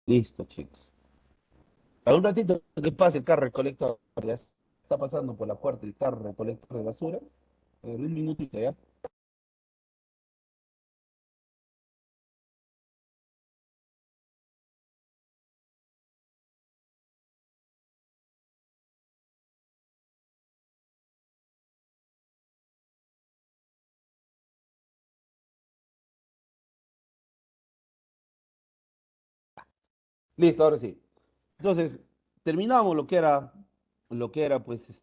Listo, chicos. A un ratito que pase el carro recolector, ya está pasando por la puerta el carro recolector de basura. Un minutito ya. Listo, ahora sí. Entonces, terminamos lo que era pues,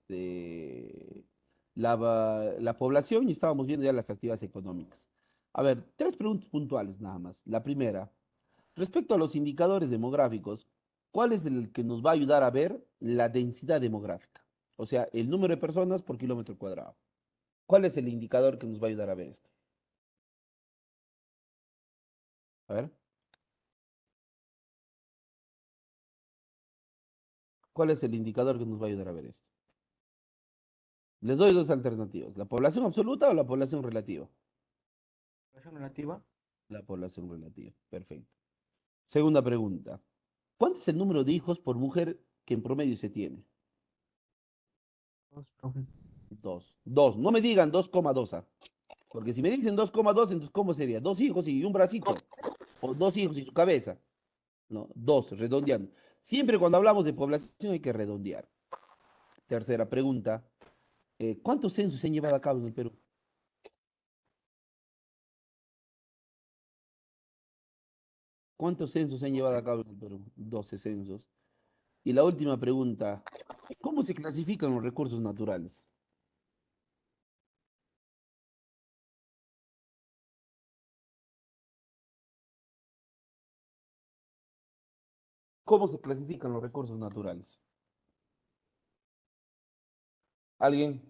la población y estábamos viendo ya las actividades económicas. A ver, tres preguntas puntuales nada más. La primera, respecto a los indicadores demográficos, ¿cuál es el que nos va a ayudar a ver la densidad demográfica? O sea, el número de personas por kilómetro cuadrado. ¿Cuál es el indicador que nos va a ayudar a ver esto? A ver, ¿cuál es el indicador que nos va a ayudar a ver esto? Les doy dos alternativas, la población absoluta o la población relativa. Relación relativa. La población relativa, perfecto. Segunda pregunta, ¿cuánto es el número de hijos por mujer que en promedio se tiene? Dos, profesor. Dos. Dos, no me digan 2,2, porque si me dicen 2,2, entonces ¿cómo sería? Dos hijos y un bracito, o dos hijos y su cabeza. No, dos, redondeando. Siempre cuando hablamos de población hay que redondear. Tercera pregunta, ¿cuántos censos se han llevado a cabo en el Perú? ¿Cuántos censos se han llevado a cabo en el Perú? 12 censos. Y la última pregunta, ¿cómo se clasifican los recursos naturales? ¿Cómo se clasifican los recursos naturales? ¿Alguien?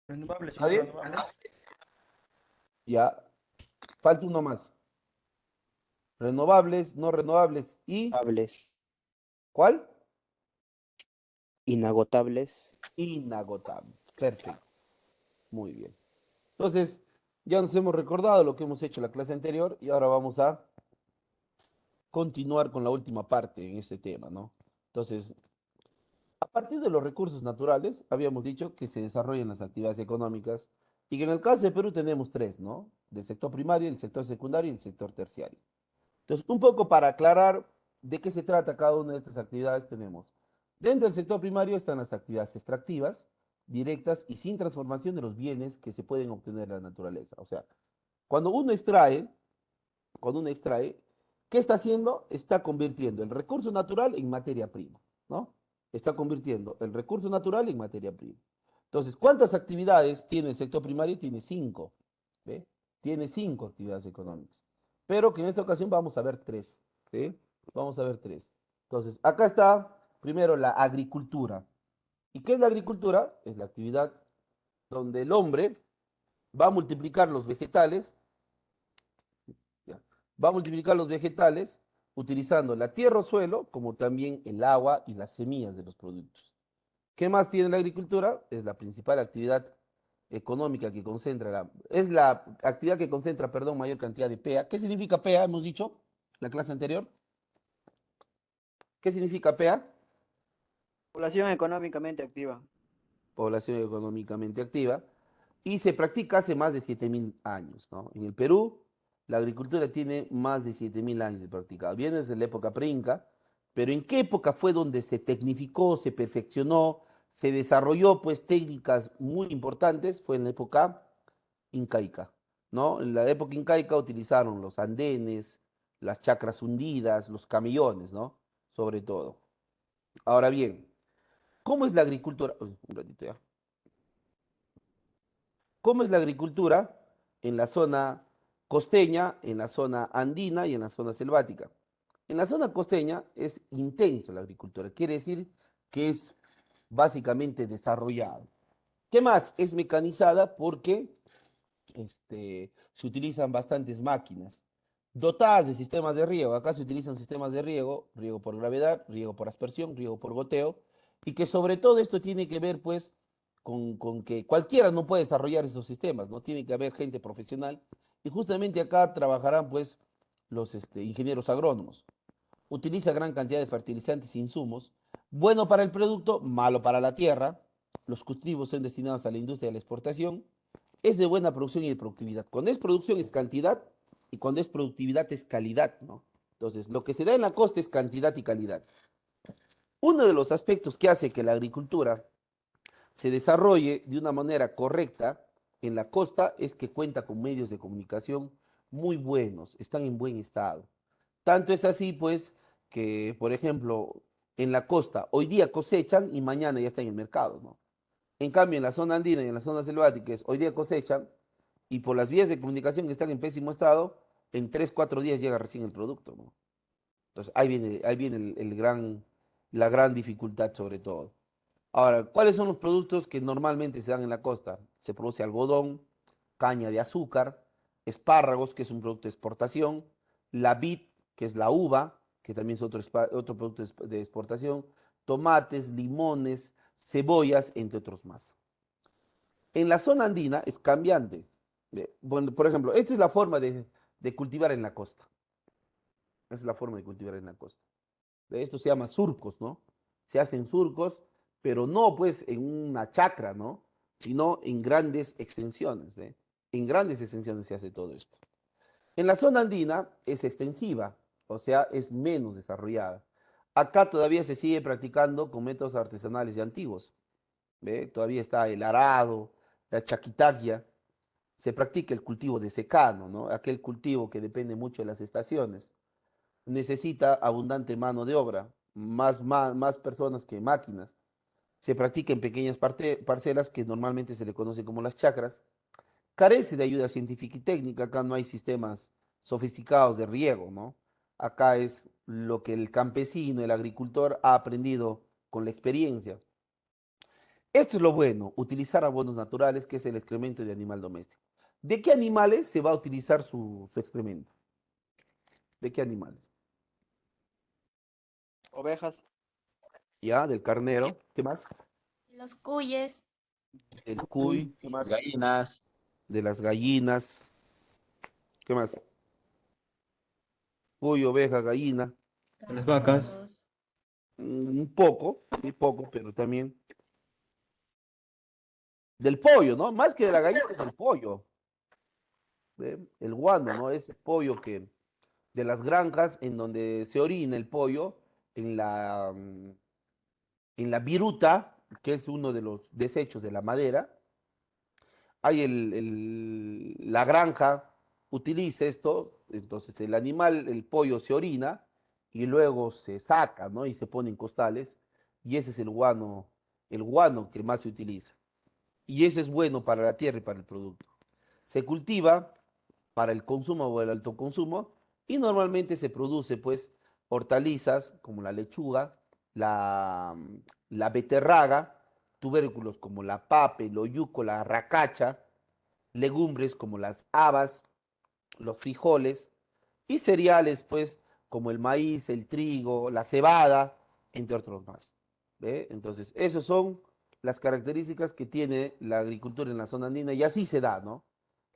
Renovables y no ¿Nadie? renovables. Ya, falta uno más. Renovables, no renovables y Hables, ¿cuál? inagotables. Inagotables. Perfecto, muy bien. Entonces, ya nos hemos recordado lo que hemos hecho en la clase anterior y ahora vamos a continuar con la última parte en este tema, ¿no? Entonces, a partir de los recursos naturales, habíamos dicho que se desarrollan las actividades económicas y que en el caso de Perú tenemos tres, ¿no? Del sector primario, el sector secundario y el sector terciario. Entonces, un poco para aclarar de qué se trata cada una de estas actividades, tenemos. Dentro del sector primario están las actividades extractivas, directas y sin transformación de los bienes que se pueden obtener de la naturaleza. O sea, cuando uno extrae, cuando uno extrae, ¿qué está haciendo? Está convirtiendo el recurso natural en materia prima, ¿no? Está convirtiendo el recurso natural en materia prima. Entonces, ¿cuántas actividades tiene el sector primario? Tiene cinco, ¿ve? Tiene cinco actividades económicas. Pero que en esta ocasión vamos a ver tres, ¿sí? Vamos a ver tres. Entonces, acá está primero la agricultura. ¿Y qué es la agricultura? Es la actividad donde el hombre va a multiplicar los vegetales, ¿ya? Va a multiplicar los vegetales utilizando la tierra o suelo, como también el agua y las semillas de los productos. ¿Qué más tiene la agricultura? Es la principal actividad económica que concentra, es la actividad que concentra, perdón, mayor cantidad de PEA. ¿Qué significa PEA? Hemos dicho la clase anterior. ¿Qué significa PEA? Población económicamente activa. Población económicamente activa. Y se practica hace más de 7.000 años, ¿no? En el Perú, la agricultura tiene más de 7.000 años de practicado. Viene desde la época preinca, pero ¿en qué época fue donde se tecnificó, se perfeccionó, se desarrolló pues técnicas muy importantes? Fue en la época incaica, ¿no? En la época incaica utilizaron los andenes, las chacras hundidas, los camellones, ¿no? Sobre todo. Ahora bien, ¿cómo es la agricultura? Uy, un ratito ya. ¿Cómo es la agricultura en la zona costeña, en la zona andina y en la zona selvática? En la zona costeña es intenso la agricultura, quiere decir que es básicamente desarrollado. ¿Qué más? Es mecanizada porque se utilizan bastantes máquinas dotadas de sistemas de riego. Acá se utilizan sistemas de riego, riego por gravedad, riego por aspersión, riego por goteo, y que sobre todo esto tiene que ver pues con que cualquiera no puede desarrollar esos sistemas, ¿no? Tiene que haber gente profesional Y justamente acá trabajarán pues los ingenieros agrónomos. Utiliza gran cantidad de fertilizantes e insumos, bueno para el producto, malo para la tierra. Los cultivos son destinados a la industria de la exportación. Es de buena producción y de productividad. Cuando es producción es cantidad y cuando es productividad es calidad, ¿no? Entonces, lo que se da en la costa es cantidad y calidad. Uno de los aspectos que hace que la agricultura se desarrolle de una manera correcta en la costa es que cuenta con medios de comunicación muy buenos, están en buen estado. Tanto es así, pues, que, por ejemplo, en la costa hoy día cosechan y mañana ya está en el mercado, ¿no? En cambio, en la zona andina y en las zonas selváticas, hoy día cosechan y por las vías de comunicación que están en pésimo estado, en 3 4 días llega recién el producto, ¿no? Entonces, ahí viene la gran dificultad sobre todo. Ahora, ¿cuáles son los productos que normalmente se dan en la costa? Se produce algodón, caña de azúcar, espárragos, que es un producto de exportación, la vid, que es la uva, que también es otro producto de exportación, tomates, limones, cebollas, entre otros más. En la zona andina es cambiante. Bueno, por ejemplo, esta es la forma de cultivar en la costa. Esa es la forma de cultivar en la costa. Esto se llama surcos, ¿no? Se hacen surcos, pero no pues en una chacra, ¿no? Sino en grandes extensiones, ¿ve? En grandes extensiones se hace todo esto. En la zona andina es extensiva, o sea, es menos desarrollada. Acá todavía se sigue practicando con métodos artesanales y antiguos, ¿ve? Todavía está el arado, la chaquitaquia, se practica el cultivo de secano, ¿no? Aquel cultivo que depende mucho de las estaciones necesita abundante mano de obra, más personas que máquinas. Se practica en pequeñas parcelas que normalmente se le conoce como las chacras. Carece de ayuda científica y técnica, acá no hay sistemas sofisticados de riego, ¿no? Acá es lo que el campesino, el agricultor ha aprendido con la experiencia. Esto es lo bueno, utilizar abonos naturales, que es el excremento de animal doméstico. ¿De qué animales se va a utilizar su excremento? ¿De qué animales? Ovejas, ¿Ya? Del carnero. ¿Qué más? Los cuyes, Del cuy. ¿Qué más? Gallinas, De las gallinas. ¿Qué más? Cuy, oveja, gallina. Las vacas. cerdos, Un poco, muy poco, pero también. Del pollo, ¿no? Más que de la gallina, es del pollo. ¿Ve? El guano, ¿no? Ese pollo que de las granjas en donde se orina el pollo, en en la viruta, que es uno de los desechos de la madera, hay la granja utiliza esto, entonces el animal, el pollo se orina y luego se saca, ¿no? Y se pone en costales, y ese es el guano que más se utiliza. Y ese es bueno para la tierra y para el producto. Se cultiva para el consumo o el alto consumo y normalmente se produce pues hortalizas como la lechuga, la, la beterraga, tubérculos como la pape, el oyuco, la racacha, legumbres como las habas, los frijoles y cereales pues como el maíz, el trigo, la cebada, entre otros más. ¿Ve? Entonces, esas son las características que tiene la agricultura en la zona andina y así se da, ¿no?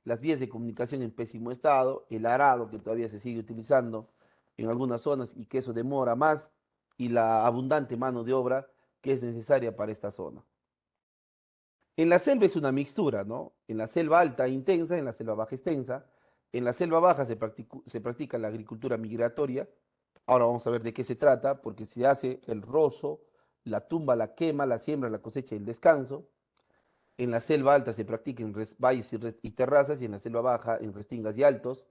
Las vías de comunicación en pésimo estado, el arado que todavía se sigue utilizando en algunas zonas y que eso demora más, y la abundante mano de obra que es necesaria para esta zona. En la selva es una mixtura, ¿no? En la selva alta intensa, en la selva baja extensa. En la selva baja se practica la agricultura migratoria. Ahora vamos a ver de qué se trata, porque se hace el rozo, la tumba, la quema, la siembra, la cosecha y el descanso. En la selva alta se practica en valles y terrazas, y en la selva baja en restingas y altos.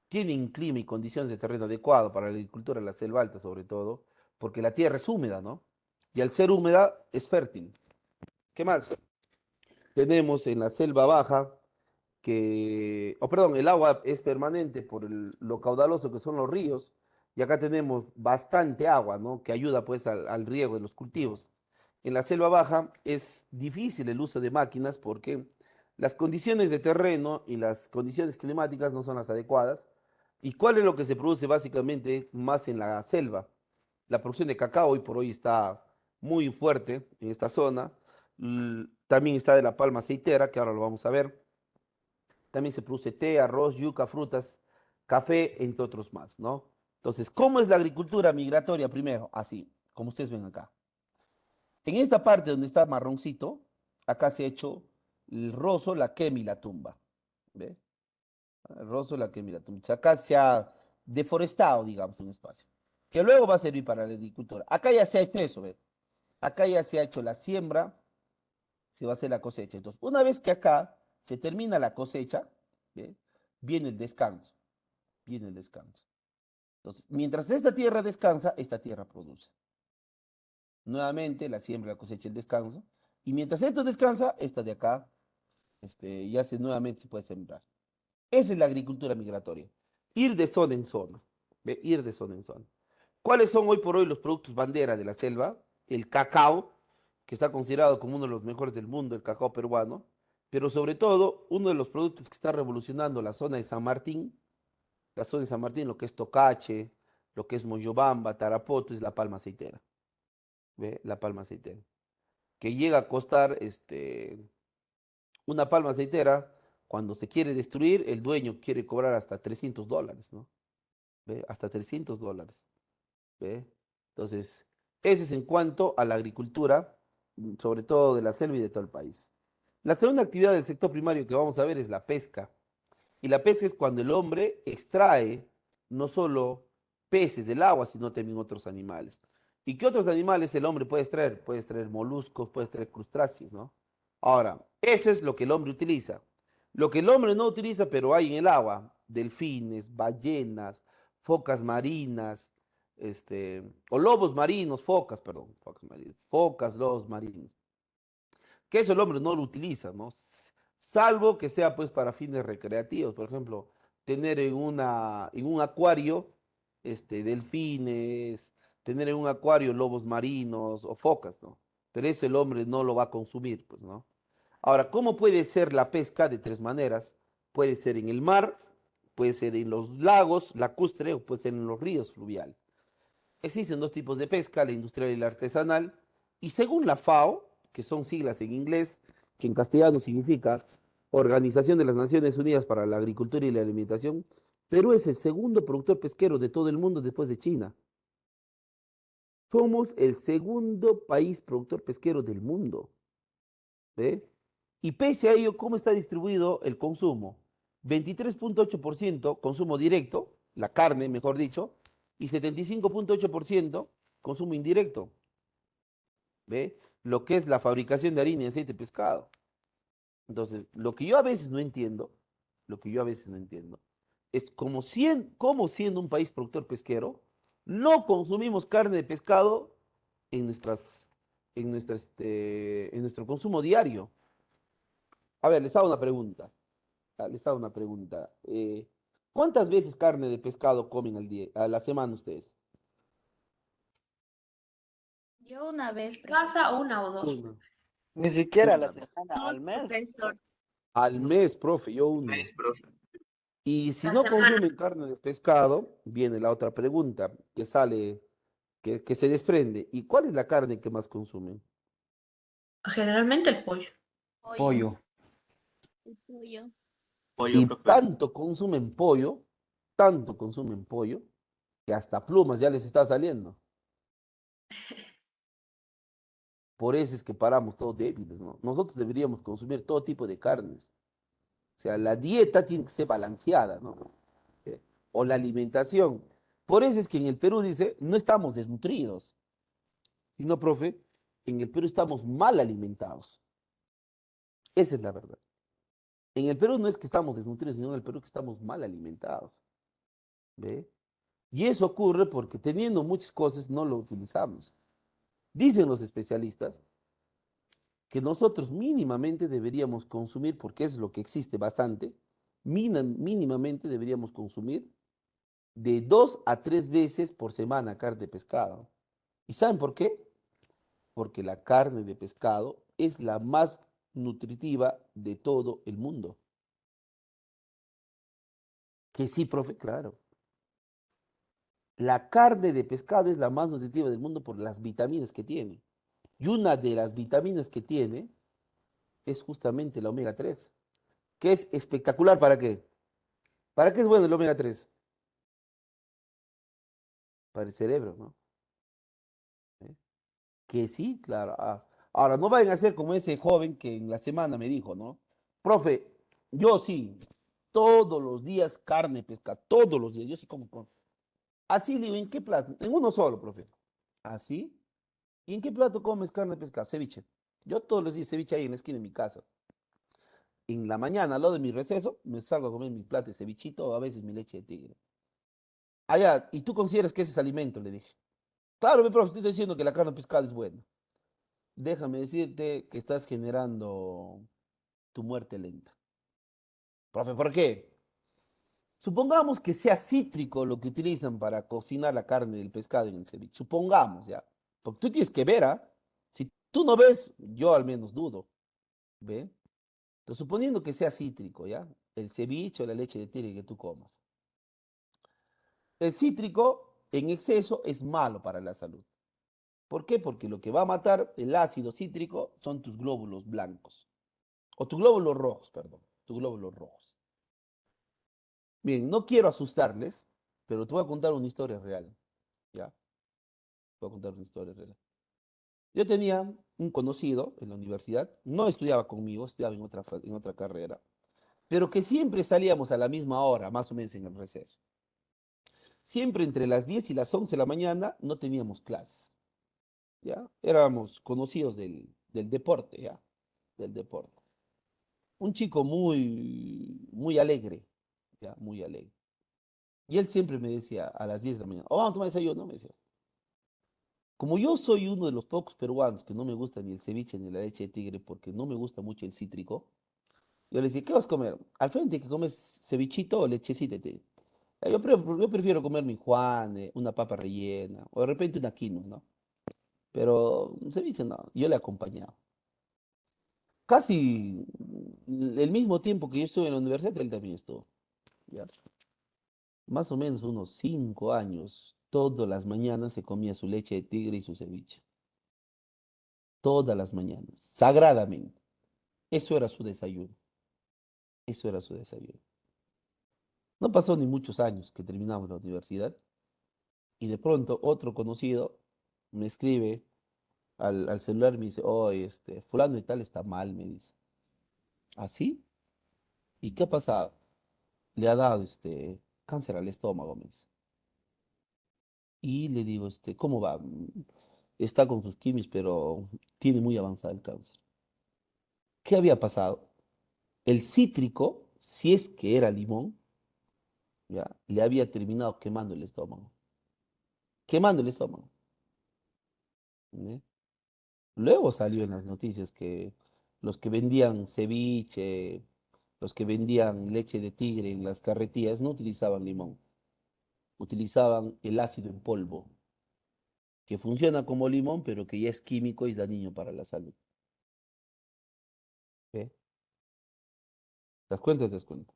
Tienen clima y condiciones de terreno adecuado para la agricultura en la selva alta, sobre todo, porque la tierra es húmeda, ¿no? Y al ser húmeda es fértil. ¿Qué más? Tenemos en la selva baja perdón, el agua es permanente por lo caudaloso que son los ríos, y acá tenemos bastante agua, ¿no? Que ayuda pues al riego de los cultivos. En la selva baja es difícil el uso de máquinas porque las condiciones de terreno y las condiciones climáticas no son las adecuadas. ¿Y cuál es lo que se produce básicamente más en la selva? La producción de cacao hoy por hoy está muy fuerte en esta zona. También está de la palma aceitera, que ahora lo vamos a ver. también se produce té, arroz, yuca, frutas, café, entre otros más, ¿no? Entonces, ¿cómo es la agricultura migratoria primero? Así, como ustedes ven acá. En esta parte donde está marroncito, acá se ha hecho el roso, la quema y la tumba. ¿Ve? El roso, la quema y la tumba. Entonces, acá se ha deforestado, digamos, un espacio, que luego va a servir para la agricultura. Acá ya se ha hecho eso, ¿ve? Acá ya se ha hecho la siembra, se va a hacer la cosecha. Entonces, una vez que acá se termina la cosecha, ¿ve? Viene el descanso, viene el descanso. Entonces, mientras esta tierra descansa, esta tierra produce. Nuevamente la siembra, la cosecha, el descanso. Y mientras esto descansa, esta de acá, ya nuevamente se puede sembrar. Esa es la agricultura migratoria. Ir de zona en zona. ¿Ve? Ir de zona en zona. ¿Cuáles son hoy por hoy los productos bandera de la selva? El cacao, que está considerado como uno de los mejores del mundo, el cacao peruano, pero sobre todo uno de los productos que está revolucionando la zona de San Martín, la zona de San Martín, lo que es Tocache, lo que es Moyobamba, Tarapoto, es la palma aceitera. ¿Ve? La palma aceitera. Que llega a costar una palma aceitera, cuando se quiere destruir, el dueño quiere cobrar hasta $300, ¿no? ¿Ve? Hasta $300. ¿Ve? Entonces, eso es en cuanto a la agricultura, sobre todo de la selva y de todo el país. La segunda actividad del sector primario que vamos a ver es la pesca. Y la pesca es cuando el hombre extrae no solo peces del agua, sino también otros animales. ¿Y qué otros animales el hombre puede extraer? Puede extraer moluscos, puede extraer crustáceos, ¿no? Ahora, eso es lo que el hombre utiliza. Lo que el hombre no utiliza, pero hay en el agua, delfines, ballenas, focas marinas, o lobos marinos, focas, perdón, focas marinas, focas, lobos marinos, que eso el hombre no lo utiliza, ¿no? Salvo que sea pues para fines recreativos, por ejemplo, tener en un acuario delfines, tener en un acuario lobos marinos o focas, ¿no? Pero eso el hombre no lo va a consumir, pues, ¿no? Ahora, ¿cómo puede ser la pesca? De tres maneras. Puede ser en el mar, puede ser en los lagos lacustre o puede ser en los ríos fluviales. Existen dos tipos de pesca, la industrial y la artesanal, y según la FAO, que son siglas en inglés, que en castellano significa Organización de las Naciones Unidas para la Agricultura y la Alimentación, Perú es el segundo productor pesquero de todo el mundo después de China. Somos el segundo país productor pesquero del mundo. ¿Ve? Y pese a ello, ¿cómo está distribuido el consumo? 23.8% consumo directo, la carne, mejor dicho, y 75.8% consumo indirecto. ¿Ve? Lo que es la fabricación de harina y aceite de pescado. Entonces, lo que yo a veces no entiendo, lo que yo a veces no entiendo, es como siendo un país productor pesquero, no consumimos carne de pescado en en nuestro consumo diario. A ver, les hago una pregunta. Les hago una pregunta. ¿Cuántas veces carne de pescado comen al día, a la semana ustedes? Yo una vez, Casa una o dos. Una. Ni siquiera a la Una vez. semana, al mes. profesor. Al mes, profe, yo uno. Y si La no semana. consumen carne de pescado, viene la otra pregunta que sale, que se desprende. ¿Y cuál es la carne que más consumen? Generalmente el pollo. Pollo. El pollo. Y tanto consumen pollo, que hasta plumas ya les está saliendo. Por eso es que paramos todos débiles, ¿no? Nosotros deberíamos consumir todo tipo de carnes. O sea, la dieta tiene que ser balanceada, ¿no? O la alimentación. Por eso es que en el Perú dice, no estamos desnutridos, sino, profe, en el Perú estamos mal alimentados. Esa es la verdad. En el Perú no es que estamos desnutridos, sino en el Perú que estamos mal alimentados. ¿Ve? Y eso ocurre porque teniendo muchas cosas no lo utilizamos. Dicen los especialistas que nosotros mínimamente deberíamos consumir, porque es lo que existe bastante, mínimamente deberíamos consumir de 2 a 3 veces por semana carne de pescado. ¿Y saben por qué? Porque la carne de pescado es la más nutritiva de todo el mundo. Que sí, profe, claro. La carne de pescado es la más nutritiva del mundo por las vitaminas que tiene. Y una de las vitaminas que tiene es justamente la omega 3. que es espectacular. ¿Para qué? ¿Para qué es bueno el omega 3? Para el cerebro, ¿no? ¿Eh? Que sí, claro. Ahora, no vayan a ser como ese joven que en la semana me dijo, ¿no? Profe, yo sí, todos los días carne, pescado, todos los días, yo sí como. Así, le digo, ¿en qué plato? En uno solo, profe. ¿Así? ¿Y en qué plato comes carne, pescado? Ceviche. Yo todos los días ceviche ahí en la esquina de mi casa. En la mañana, al lado de mi receso, me salgo a comer mi plato de cevichito o a veces mi leche de tigre. Allá, ¿y tú consideras que ese es alimento? Le dije. Claro, mi profe, estoy diciendo que la carne pescada es buena. Déjame decirte que estás generando tu muerte lenta. Profe, ¿por qué? Supongamos que sea cítrico lo que utilizan para cocinar la carne del pescado en el ceviche. Supongamos, ya. Porque tú tienes que ver, ¿ah? Si tú no ves, yo al menos dudo. ¿Ve? Entonces, suponiendo que sea cítrico, ¿ya? El ceviche o la leche de tigre que tú comas. El cítrico en exceso es malo para la salud. ¿Por qué? Porque lo que va a matar el ácido cítrico son tus glóbulos blancos. O tus glóbulos rojos, perdón. Tus glóbulos rojos. Bien, no quiero asustarles, pero te voy a contar una historia real. ¿Ya? Te voy a contar una historia real. Yo tenía un conocido en la universidad, no estudiaba conmigo, estudiaba en otra carrera, pero que siempre salíamos a la misma hora, más o menos en el receso. Siempre entre las 10 y las 11 de la mañana no teníamos clases. ¿Ya? Éramos conocidos del deporte, ¿ya? Del deporte. Un chico muy alegre, ¿ya? Muy alegre. Y él siempre me decía a las 10 de la mañana, oh, vamos a tomar desayuno, me decía. Como yo soy uno de los pocos peruanos que no me gusta ni el ceviche ni la leche de tigre porque no me gusta mucho el cítrico, yo le decía, ¿qué vas a comer? Al frente que comes cevichito o lechecita de tigre. Yo prefiero comer mi Juan, una papa rellena, o de repente una quinoa, ¿no? Pero un ceviche no, yo le acompañaba. Casi el mismo tiempo que yo estuve en la universidad, él también estuvo. ¿Ya? Más o menos unos 5 años, todas las mañanas se comía su leche de tigre y su ceviche. Todas las mañanas, sagradamente. Eso era su desayuno. Eso era su desayuno. No pasó ni muchos años que terminamos la universidad y de pronto otro conocido me escribe al celular y me dice, oh, fulano y tal está mal, me dice. ¿Así? ¿Y qué ha pasado? Le ha dado cáncer al estómago, me dice. Y le digo, ¿cómo va? Está con sus quimios, pero tiene muy avanzado el cáncer. ¿Qué había pasado? El cítrico, si es que era limón, ya, le había terminado quemando el estómago. Quemando el estómago. ¿Eh? Luego salió en las noticias que los que vendían ceviche, los que vendían leche de tigre en las carretillas no utilizaban limón, utilizaban el ácido en polvo, que funciona como limón, pero que ya es químico y es dañino para la salud. ¿Eh? ¿Te das cuenta o te das cuenta?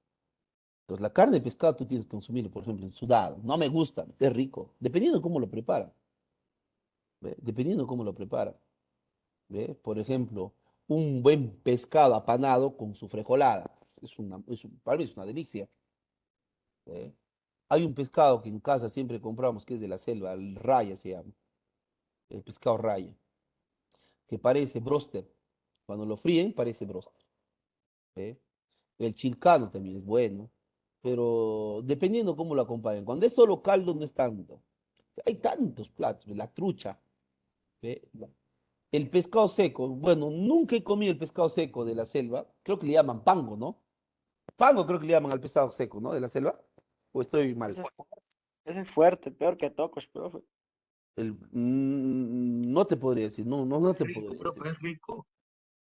Entonces, la carne de pescado tú tienes que consumirlo, por ejemplo, en sudado. No me gusta, es rico, dependiendo de cómo lo preparan. ¿Ve? Dependiendo de cómo lo preparan. ¿Ve? Por ejemplo, un buen pescado apanado con su frejolada. Para mí es una delicia. ¿Ve? Hay un pescado que en casa siempre compramos, que es de la selva, el raya se llama, el pescado raya, que parece bróster. Cuando lo fríen, parece bróster. ¿Ve? El chilcano también es bueno, pero dependiendo cómo lo acompañen. Cuando es solo caldo, no es tanto. Hay tantos platos, la trucha. ¿Ve? El pescado seco, bueno, nunca he comido el pescado seco de la selva, creo que le llaman pango, ¿no? Pango creo que le llaman al pescado seco, ¿no? De la selva, o estoy mal. Ese es fuerte, peor que tocos, profe. No te podría decir, no Es te rico, podría decir. profe, es rico.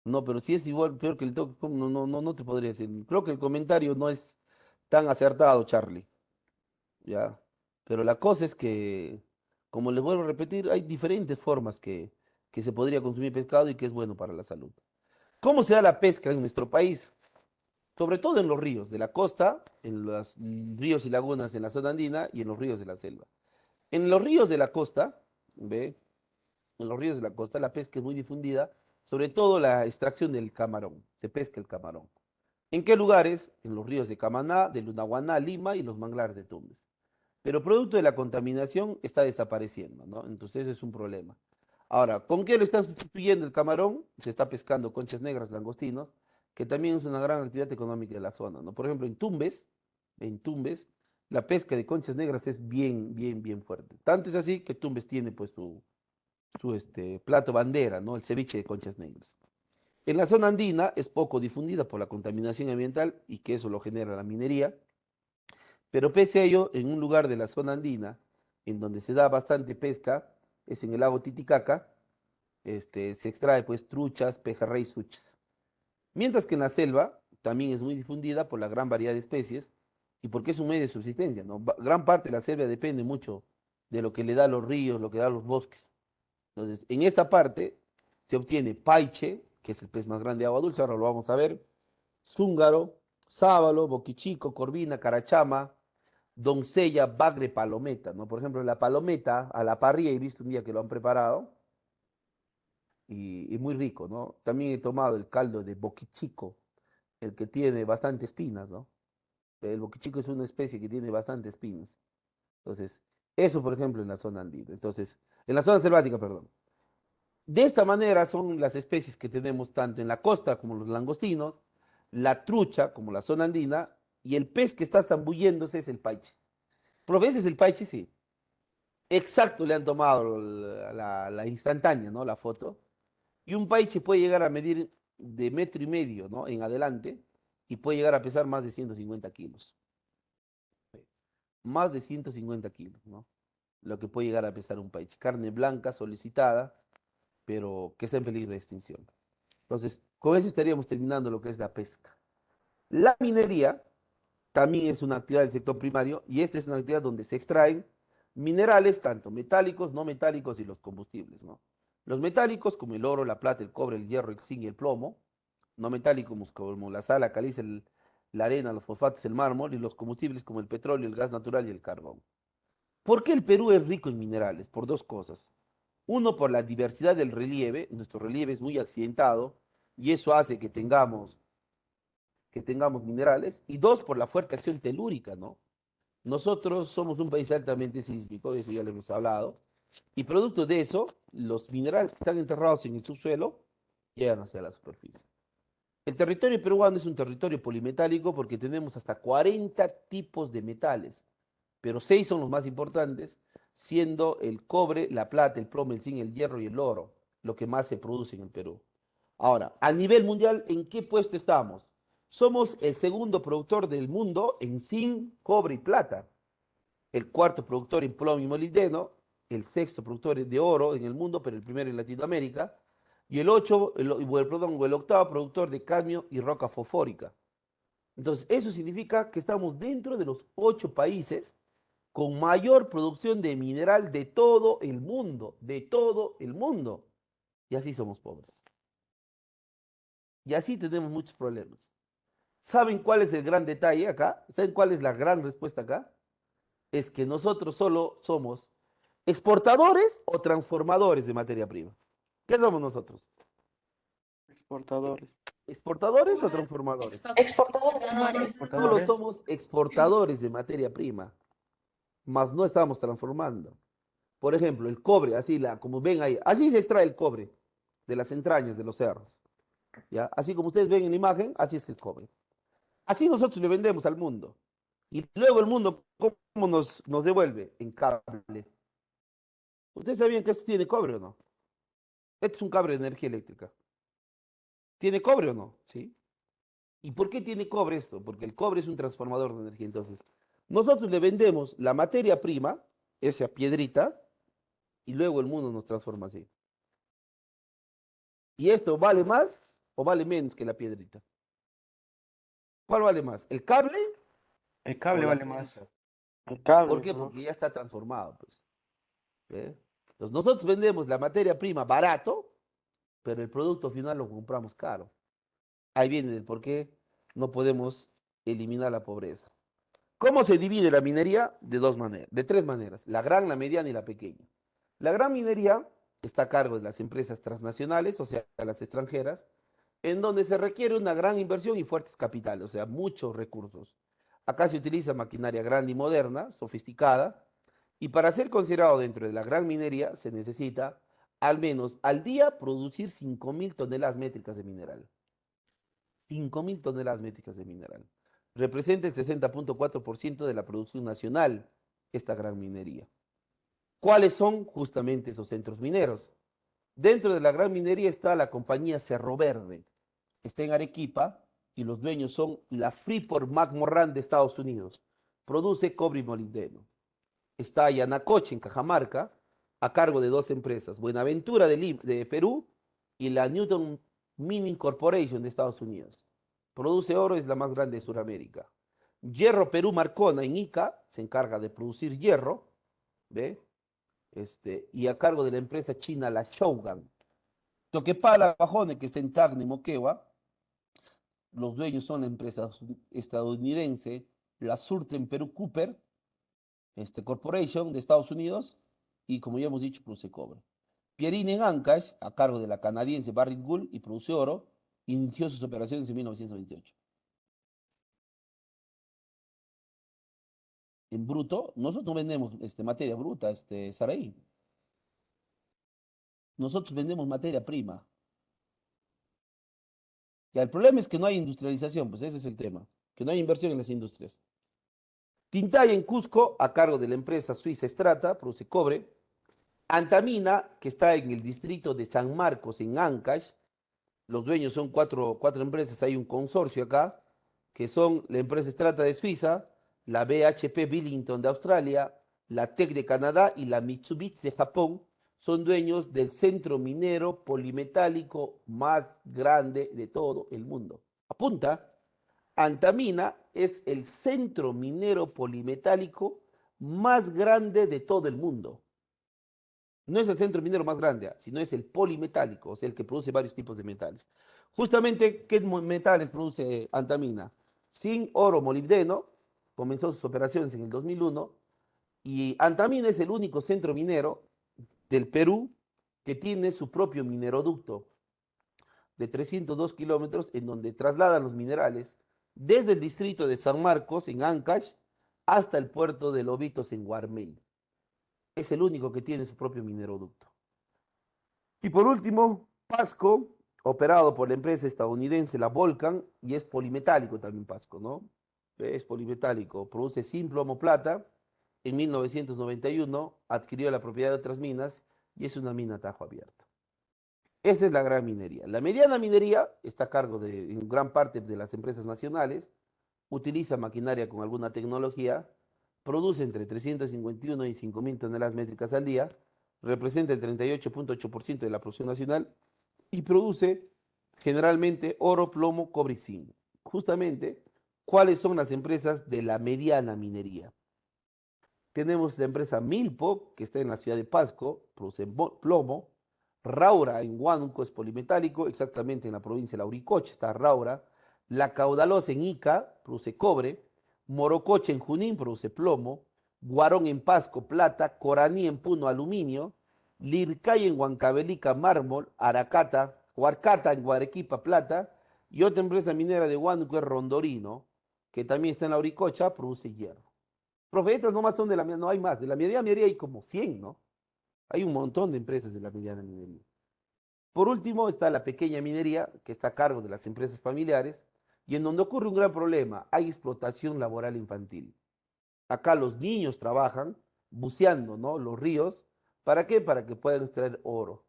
No, pero si es igual, peor que el toque, no te podría decir. Creo que el comentario no es tan acertado, Charlie, ¿ya? Pero la cosa es que, como les vuelvo a repetir, hay diferentes formas que se podría consumir pescado y que es bueno para la salud. ¿Cómo se da la pesca en nuestro país? Sobre todo en los ríos de la costa, en los ríos y lagunas en la zona andina y en los ríos de la selva. En los ríos de la costa, ¿ve? En los ríos de la costa la pesca es muy difundida, sobre todo la extracción del camarón, se pesca el camarón. ¿En qué lugares? En los ríos de Camaná, de Lunahuaná, Lima y los manglares de Tumbes. Pero producto de la contaminación está desapareciendo, ¿no? Entonces es un problema. Ahora, ¿con qué lo están sustituyendo el camarón? Se está pescando conchas negras, langostinos, que también es una gran actividad económica de la zona, ¿no? Por ejemplo, en Tumbes, la pesca de conchas negras es bien, bien, bien fuerte. Tanto es así que Tumbes tiene pues su plato bandera, ¿no? El ceviche de conchas negras. En la zona andina es poco difundida por la contaminación ambiental y que eso lo genera la minería, pero pese a ello, en un lugar de la zona andina, en donde se da bastante pesca, es en el lago Titicaca, se extrae pues truchas, pejerrey, suches. Mientras que en la selva también es muy difundida por la gran variedad de especies y porque es un medio de subsistencia, ¿no? Gran parte de la selva depende mucho de lo que le da los ríos, lo que da los bosques. Entonces, en esta parte se obtiene paiche, que es el pez más grande de agua dulce, ahora lo vamos a ver, zúngaro, sábalo, boquichico, corvina, carachama, doncella, bagre, palometa, ¿no? Por ejemplo, la palometa a la parrilla he visto un día que lo han preparado y muy rico, ¿no? También he tomado el caldo de boquichico, el que tiene bastante espinas, ¿no? El boquichico es una especie que tiene bastante espinas. Entonces, eso, por ejemplo, en la zona andina. Entonces, en la zona selvática, perdón. De esta manera son las especies que tenemos tanto en la costa como los langostinos, la trucha como la zona andina, y el pez que está zambulléndose es el paiche. ¿Pero ves es el paiche? Sí. Exacto, le han tomado la instantánea, ¿no? La foto. Y un paiche puede llegar a medir de metro y medio, ¿no? En adelante, y puede llegar a pesar más de 150 kilos. Más de 150 kilos, ¿no? Lo que puede llegar a pesar un paiche. Carne blanca solicitada, pero que está en peligro de extinción. Entonces, con eso estaríamos terminando lo que es la pesca. La minería también es una actividad del sector primario y esta es una actividad donde se extraen minerales, tanto metálicos, no metálicos y los combustibles, ¿no? Los metálicos como el oro, la plata, el cobre, el hierro, el zinc y el plomo, no metálicos como la sal, la caliza, la arena, los fosfatos, el mármol y los combustibles como el petróleo, el gas natural y el carbón. ¿Por qué el Perú es rico en minerales? Por dos cosas. Uno, por la diversidad del relieve, nuestro relieve es muy accidentado y eso hace que tengamos minerales. Y dos, por la fuerte acción telúrica, ¿no? Nosotros somos un país altamente sísmico, de eso ya le hemos hablado, y producto de eso, los minerales que están enterrados en el subsuelo llegan hacia la superficie. El territorio peruano es un territorio polimetálico porque tenemos hasta 40 tipos de metales, pero 6 son los más importantes, siendo el cobre, la plata, el plomo, el zinc, el hierro y el oro, lo que más se produce en el Perú. Ahora, a nivel mundial, ¿en qué puesto estamos? Somos el segundo productor del mundo en zinc, cobre y plata, el cuarto productor en plomo y molibdeno, el sexto productor de oro en el mundo, pero el primero en Latinoamérica, y el octavo productor de cadmio y roca fosfórica. Entonces, eso significa que estamos dentro de los 8 países con mayor producción de mineral de todo el mundo, de todo el mundo. Y así somos pobres. Y así tenemos muchos problemas. ¿Saben cuál es el gran detalle acá? ¿Saben cuál es la gran respuesta acá? Es que nosotros solo somos exportadores o transformadores de materia prima. ¿Qué somos nosotros? Exportadores. ¿Exportadores o transformadores? Exportadores. Solo Exportadores. somos exportadores de materia prima, mas no estamos transformando. Por ejemplo, el cobre, así como ven ahí, así se extrae el cobre de las entrañas de los cerros. ¿Ya? Así como ustedes ven en la imagen, así es el cobre. Así nosotros le vendemos al mundo. Y luego el mundo, ¿cómo nos devuelve? En cable. ¿Ustedes sabían que esto tiene cobre o no? Este es un cable de energía eléctrica. ¿Tiene cobre o no? Sí. ¿Y por qué tiene cobre esto? Porque el cobre es un transformador de energía. Entonces, nosotros le vendemos la materia prima, esa piedrita, y luego el mundo nos transforma así. ¿Y esto vale más o vale menos que la piedrita? ¿Cuál vale más? ¿El cable El o cable la vale más. piedrita? El ¿Por cable, qué? ¿no? Porque ya está transformado, pues. ¿Ve? Entonces, nosotros vendemos la materia prima barato, pero el producto final lo compramos caro. Ahí viene el por qué no podemos eliminar la pobreza. ¿Cómo se divide la minería? De dos maneras, de tres maneras, la gran, la mediana y la pequeña. La gran minería está a cargo de las empresas transnacionales, o sea, las extranjeras, en donde se requiere una gran inversión y fuertes capitales, o sea, muchos recursos. Acá se utiliza maquinaria grande y moderna, sofisticada, y para ser considerado dentro de la gran minería se necesita al menos al día producir 5.000 toneladas métricas de mineral. 5.000 toneladas métricas de mineral. Representa el 60.4% de la producción nacional, esta gran minería. ¿Cuáles son justamente esos centros mineros? Dentro de la gran minería está la compañía Cerro Verde, está en Arequipa y los dueños son la Freeport-McMoRan de Estados Unidos. Produce cobre y molibdeno. Está Yanacocha en Cajamarca, a cargo de dos empresas, Buenaventura de Perú y la Newton Mining Corporation de Estados Unidos. Produce oro, es la más grande de Sudamérica. Hierro Perú Marcona en Ica se encarga de producir hierro, ¿ve? Y a cargo de la empresa china la Shougang. Toquepala Bajone, que está en Tacna y Moquegua, los dueños son la empresa estadounidense, la Surten Perú Cooper, Corporation de Estados Unidos, y como ya hemos dicho, produce cobre. Pierine en Ancash, a cargo de la canadiense Barrick Gould y produce oro, inició sus operaciones en 1928. En bruto, nosotros no vendemos materia bruta, Saraí. Nosotros vendemos materia prima. Ya, el problema es que no hay industrialización, pues ese es el tema, que no hay inversión en las industrias. Tintaya en Cusco, a cargo de la empresa suiza Strata, produce cobre. Antamina, que está en el distrito de San Marcos, en Ancash, los dueños son cuatro empresas, hay un consorcio acá, que son la empresa Strata de Suiza, la BHP Billington de Australia, la TEC de Canadá y la Mitsubishi de Japón, son dueños del centro minero polimetálico más grande de todo el mundo. Apunta, Antamina es el centro minero polimetálico más grande de todo el mundo. No es el centro minero más grande, sino es el polimetálico, o sea, el que produce varios tipos de metales. Justamente, ¿qué metales produce Antamina? Zinc, oro, molibdeno, comenzó sus operaciones en el 2001, y Antamina es el único centro minero del Perú que tiene su propio mineroducto de 302 kilómetros en donde trasladan los minerales desde el distrito de San Marcos, en Ancash, hasta el puerto de Lobitos, en Guarmey. Es el único que tiene su propio mineroducto. Y por último, Pasco, operado por la empresa estadounidense, la Volcan, y es polimetálico también Pasco, ¿no? Es polimetálico, produce zinc, plomo, plata. En 1991 adquirió la propiedad de otras minas y es una mina a tajo abierto. Esa es la gran minería. La mediana minería está a cargo de en gran parte de las empresas nacionales, utiliza maquinaria con alguna tecnología, produce entre 351 y 5.000 toneladas métricas al día, representa el 38.8% de la producción nacional y produce generalmente oro, plomo, cobre y zinc. Justamente, ¿cuáles son las empresas de la mediana minería? Tenemos la empresa Milpo, que está en la ciudad de Pasco, produce plomo. Raura en Huánuco es polimetálico, exactamente en la provincia de Lauricocha está Raura. La Caudalosa en Ica produce cobre. Morococha en Junín produce plomo. Guarón en Pasco, plata. Coraní en Puno, aluminio. Lircay en Huancavelica, mármol. Aracata, Huarcata en Guarequipa, plata. Y otra empresa minera de Huánuco es Rondorino, que también está en Lauricocha, produce hierro. Profetas nomás son de la, no hay más, de la mediana minería hay como 100, ¿no? Hay un montón de empresas de la mediana minería. Por último está la pequeña minería, que está a cargo de las empresas familiares, y en donde ocurre un gran problema, hay explotación laboral infantil. Acá los niños trabajan buceando, ¿no? Los ríos, ¿para qué? Para que puedan extraer oro.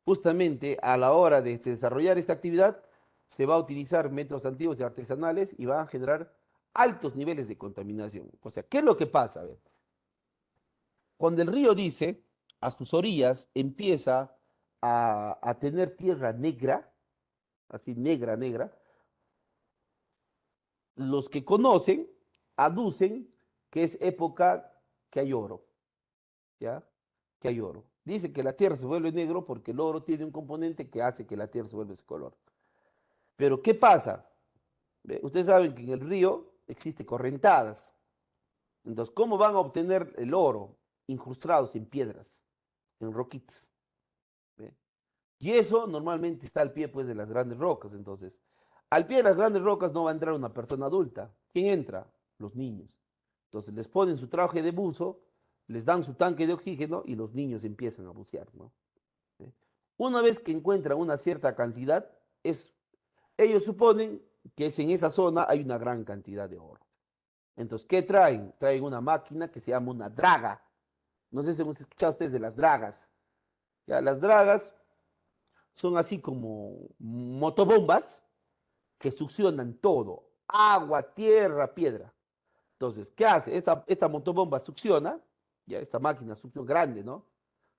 Justamente a la hora de desarrollar esta actividad, se va a utilizar métodos antiguos y artesanales y va a generar altos niveles de contaminación. O sea, ¿qué es lo que pasa? A ver, cuando el río dice, a sus orillas empieza a tener tierra negra, así negra, negra, los que conocen aducen que es época que hay oro, ¿ya? Que hay oro. Dice que la tierra se vuelve negro porque el oro tiene un componente que hace que la tierra se vuelva ese color. Pero ¿qué pasa? Ustedes saben que en el río existe correntadas. Entonces, ¿cómo van a obtener el oro? Incrustados en piedras, en roquitas. ¿Ve? Y eso normalmente está al pie, pues, de las grandes rocas. Entonces, al pie de las grandes rocas no va a entrar una persona adulta. ¿Quién entra? Los niños. Entonces, les ponen su traje de buzo, les dan su tanque de oxígeno y los niños empiezan a bucear, ¿no? ¿Eh? Una vez que encuentran una cierta cantidad, ellos suponen que en esa zona hay una gran cantidad de oro. Entonces, ¿qué traen? Traen una máquina que se llama una draga. No sé si hemos escuchado ustedes de las dragas. Ya, las dragas son así como motobombas que succionan todo, agua, tierra, piedra. Entonces, ¿qué hace? Esta motobomba succiona, ya esta máquina succiona grande, ¿no?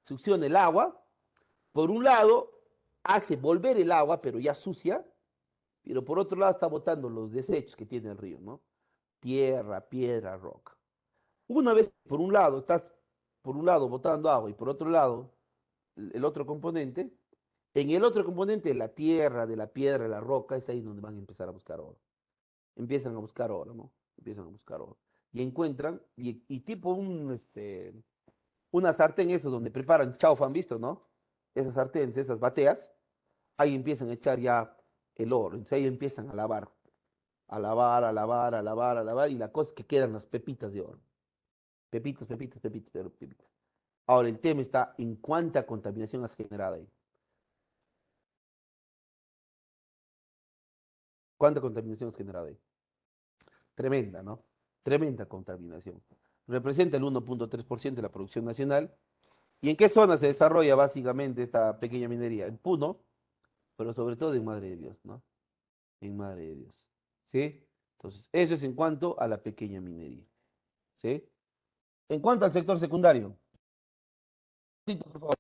Succiona el agua, por un lado hace volver el agua, pero ya sucia, pero por otro lado está botando los desechos que tiene el río, ¿no? Tierra, piedra, roca. Una vez por un lado estás por un lado botando agua y por otro lado el otro componente, en el otro componente de la tierra, de la piedra, de la roca, es ahí donde van a empezar a buscar oro. Empiezan a buscar oro, ¿no? Empiezan a buscar oro. Y encuentran, y tipo una sartén, eso donde preparan chaufa, ¿han visto, no? Esas sarténs, esas bateas, ahí empiezan a echar ya el oro. Entonces ahí empiezan a lavar, a lavar, a lavar, a lavar, a lavar, y la cosa es que quedan las pepitas de oro. Pepitas, pepitas, pepitas, pepitas. Ahora, el tema está en cuánta contaminación has generado ahí. ¿Cuánta contaminación has generado ahí? Tremenda, ¿no? Tremenda contaminación. Representa el 1.3% de la producción nacional. ¿Y en qué zona se desarrolla básicamente esta pequeña minería? En Puno, pero sobre todo en Madre de Dios, ¿no? En Madre de Dios. ¿Sí? Entonces, eso es en cuanto a la pequeña minería. ¿Sí? En cuanto al sector secundario. Por favor.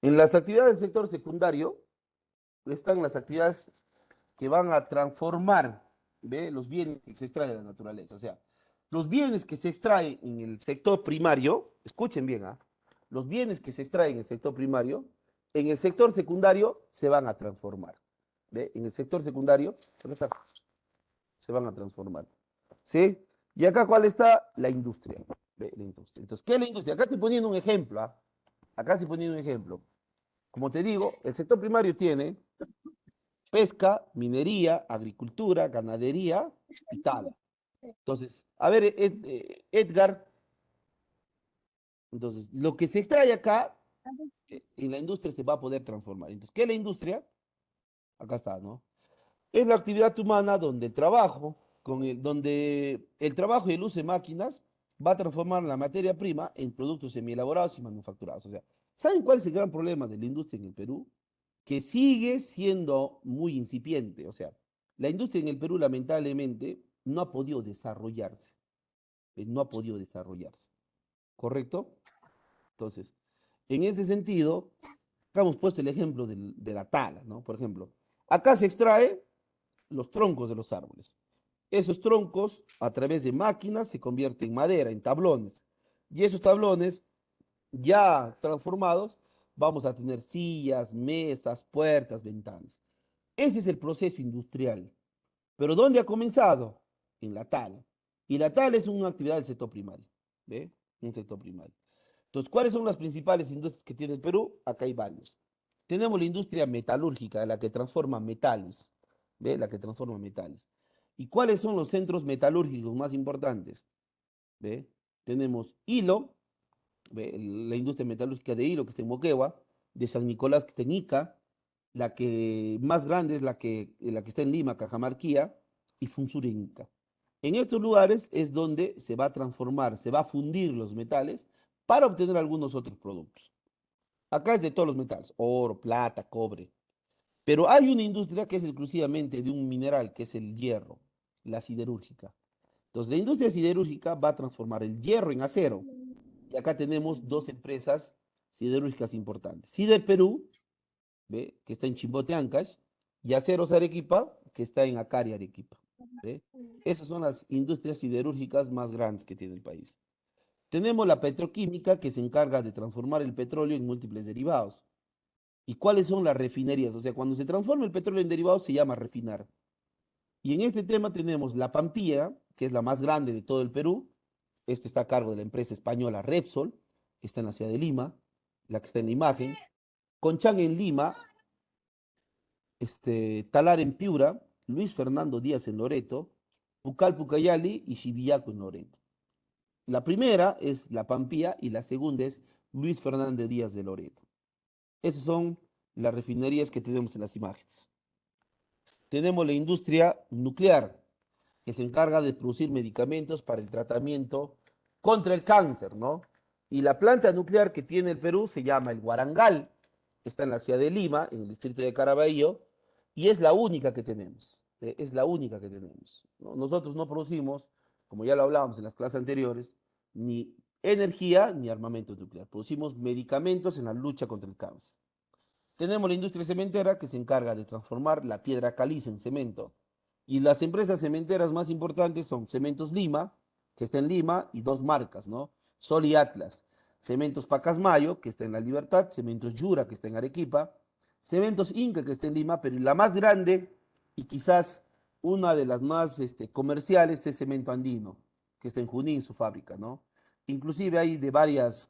En las actividades del sector secundario están las actividades que van a transformar, ¿ve? Los bienes que se extraen de la naturaleza. O sea, los bienes que se extraen en el sector primario, escuchen bien, ¿ah? Los bienes que se extraen en el sector primario, en el sector secundario se van a transformar. ¿Ve? En el sector secundario se van a transformar. ¿Sí? Y acá, ¿cuál está? La industria. ¿Ve? La industria. Entonces, ¿qué es la industria? Acá estoy poniendo un ejemplo, ¿ah? Acá estoy poniendo un ejemplo. Como te digo, el sector primario tiene pesca, minería, agricultura, ganadería y tala. Entonces, a ver, Edgar, entonces, lo que se extrae acá en la industria se va a poder transformar. Entonces, ¿qué es la industria? Acá está, ¿no? Es la actividad humana donde el trabajo, donde el trabajo y el uso de máquinas va a transformar la materia prima en productos semielaborados y manufacturados. O sea, ¿saben cuál es el gran problema de la industria en el Perú? Que sigue siendo muy incipiente. O sea, la industria en el Perú lamentablemente no ha podido desarrollarse. No ha podido desarrollarse. ¿Correcto? Entonces, en ese sentido, acá hemos puesto el ejemplo de la tala, ¿no? Por ejemplo, acá se extrae los troncos de los árboles. Esos troncos, a través de máquinas, se convierten en madera, en tablones. Y esos tablones, ya transformados, vamos a tener sillas, mesas, puertas, ventanas. Ese es el proceso industrial. Pero ¿dónde ha comenzado? En la tala. Y la tala es una actividad del sector primario. ¿Ve? Un sector primario. Entonces, ¿cuáles son las principales industrias que tiene el Perú? Acá hay varios. Tenemos la industria metalúrgica, la que transforma metales. ¿Ve? La que transforma metales. ¿Y cuáles son los centros metalúrgicos más importantes? ¿Ve? Tenemos Hilo, ¿ve? La industria metalúrgica de Hilo, que está en Moquegua, de San Nicolás, que está en Ica, la que más grande es la que está en Lima, Cajamarquía, y Funsuri en Ica. En estos lugares es donde se va a transformar, se va a fundir los metales para obtener algunos otros productos. Acá es de todos los metales, oro, plata, cobre. Pero hay una industria que es exclusivamente de un mineral, que es el hierro, la siderúrgica. Entonces, la industria siderúrgica va a transformar el hierro en acero. Y acá tenemos dos empresas siderúrgicas importantes. Sider Perú, ¿ve? Que está en Chimbote, Ancash, y Aceros Arequipa, que está en Acari, Arequipa. ¿Ve? Esas son las industrias siderúrgicas más grandes que tiene el país. Tenemos la petroquímica, que se encarga de transformar el petróleo en múltiples derivados. ¿Y cuáles son las refinerías? O sea, cuando se transforma el petróleo en derivados se llama refinar. Y en este tema tenemos la Pampilla, que es la más grande de todo el Perú. Esto está a cargo de la empresa española Repsol, que está en la ciudad de Lima, la que está en la imagen. Conchán en Lima, Talar en Piura, Luis Fernando Díaz en Loreto, Pucal Pucayali y Chivillaco en Loreto. La primera es la Pampía y la segunda es Luis Fernández Díaz de Loreto. Esas son las refinerías que tenemos en las imágenes. Tenemos la industria nuclear, que se encarga de producir medicamentos para el tratamiento contra el cáncer, ¿no? Y la planta nuclear que tiene el Perú se llama el Guarangal, está en la ciudad de Lima, en el distrito de Caraballo, y es la única que tenemos, es la única que tenemos, ¿no? Nosotros no producimos, como ya lo hablábamos en las clases anteriores, ni energía ni armamento nuclear, producimos medicamentos en la lucha contra el cáncer. Tenemos la industria cementera que se encarga de transformar la piedra caliza en cemento. Y las empresas cementeras más importantes son Cementos Lima, que está en Lima, y dos marcas, ¿no? Sol y Atlas. Cementos Pacasmayo, que está en La Libertad, Cementos Yura, que está en Arequipa, Cementos Inca, que está en Lima, pero la más grande y quizás una de las más comerciales es Cemento Andino, que está en Junín, su fábrica, ¿no? Inclusive hay de varias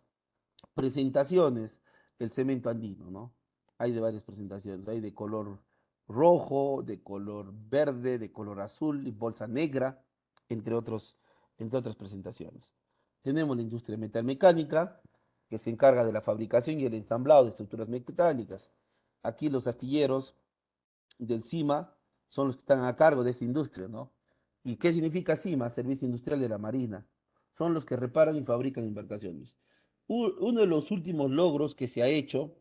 presentaciones el cemento andino, ¿no? Hay de varias presentaciones, hay de color rojo, de color verde, de color azul y bolsa negra, entre entre otras presentaciones. Tenemos la industria metalmecánica, que se encarga de la fabricación y el ensamblado de estructuras metálicas. Aquí los astilleros del CIMA son los que están a cargo de esta industria, ¿no? ¿Y qué significa CIMA? Servicio Industrial de la Marina. Son los que reparan y fabrican embarcaciones. Uno de los últimos logros que se ha hecho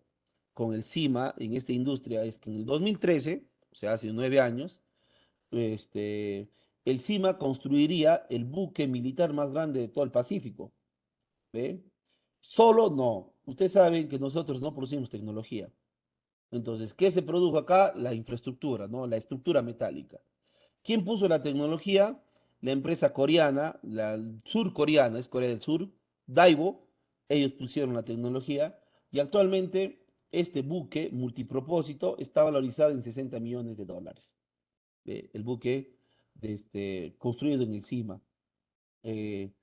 con el CIMA en esta industria es que en el 2013, o sea, hace 9 años, el CIMA construiría el buque militar más grande de todo el Pacífico. ¿Ve? Solo no. Ustedes saben que nosotros no producimos tecnología. Entonces, ¿qué se produjo acá? La infraestructura, ¿no? La estructura metálica. ¿Quién puso la tecnología? La empresa coreana, la surcoreana, es Corea del Sur, Daewoo, ellos pusieron la tecnología y actualmente este buque multipropósito está valorizado en 60 millones de dólares. El buque construido en el CIMA. Eh,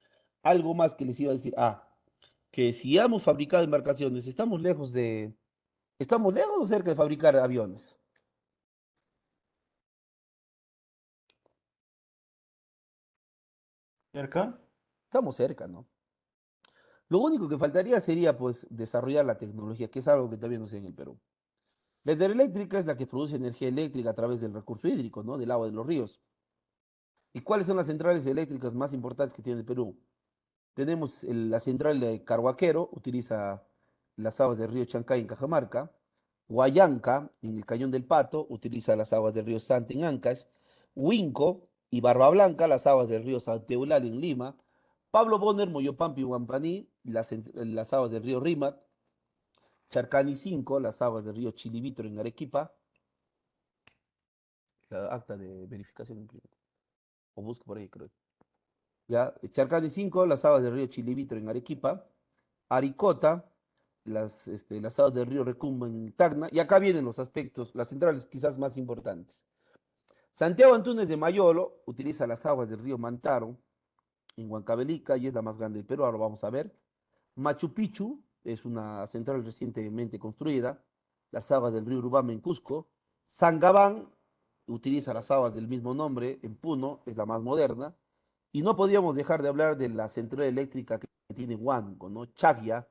algo más que les iba a decir. Que si hemos fabricado embarcaciones, ¿estamos lejos o cerca de fabricar aviones? ¿Cerca? Estamos cerca, ¿no? Lo único que faltaría sería, pues, desarrollar la tecnología, que es algo que todavía no se ve en el Perú. La hidroeléctrica es la que produce energía eléctrica a través del recurso hídrico, ¿no? Del agua de los ríos. ¿Y cuáles son las centrales eléctricas más importantes que tiene el Perú? Tenemos la central de Carhuaquero, utiliza las aguas del río Chancay en Cajamarca. Huallanca, en el Cañón del Pato, utiliza las aguas del río Santa en Ancash. Huinco y Barba Blanca, las aguas del río Santeulal en Lima. Pablo Bonner, Moyopampi y Huampaní, las aguas del río Rímac. Charcani 5, las aguas del río Chilibitro en Arequipa. La acta de verificación. o busque por ahí, creo. Ya, Charcani 5, las aguas del río Chilibito en Arequipa, Aricota, las aguas del río Recumba en Tacna, y acá vienen los aspectos, las centrales quizás más importantes. Santiago Antunes de Mayolo utiliza las aguas del río Mantaro en Huancavelica y es la más grande del Perú, ahora vamos a ver. Machu Picchu es una central recientemente construida, las aguas del río Urubamba en Cusco. Sangabán utiliza las aguas del mismo nombre en Puno, es la más moderna. Y no podíamos dejar de hablar de la central eléctrica que tiene Huánuco, ¿no? Chagua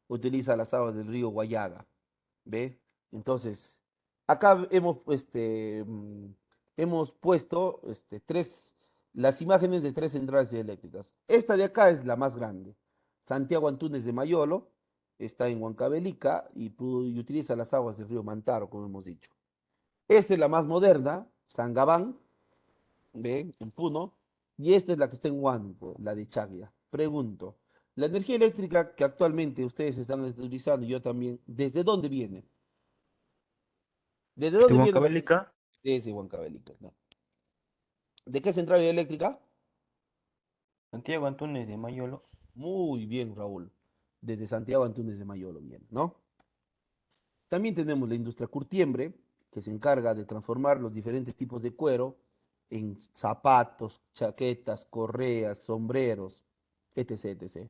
utiliza las aguas del río Guayaga, ¿ve? Entonces, acá hemos puesto las imágenes de tres centrales eléctricas. Esta de acá es la más grande. Santiago Antunes de Mayolo está en Huancavelica y utiliza las aguas del río Mantaro, como hemos dicho. Esta es la más moderna, Sangabán, ¿ve? En Puno, y esta es la que está en Huánuco, la de Chagua. Pregunto, la energía eléctrica que actualmente ustedes están utilizando, y yo también, ¿desde dónde viene? ¿Desde De dónde viene Huancavelica, desde Huancavelica, ¿no? ¿De qué central eléctrica? Santiago Antunes de Mayolo. Muy bien, Raúl. Desde Santiago Antunes de Mayolo, bien, ¿no? También tenemos la industria curtiembre, que se encarga de transformar los diferentes tipos de cuero en zapatos, chaquetas, correas, sombreros, etc., etc.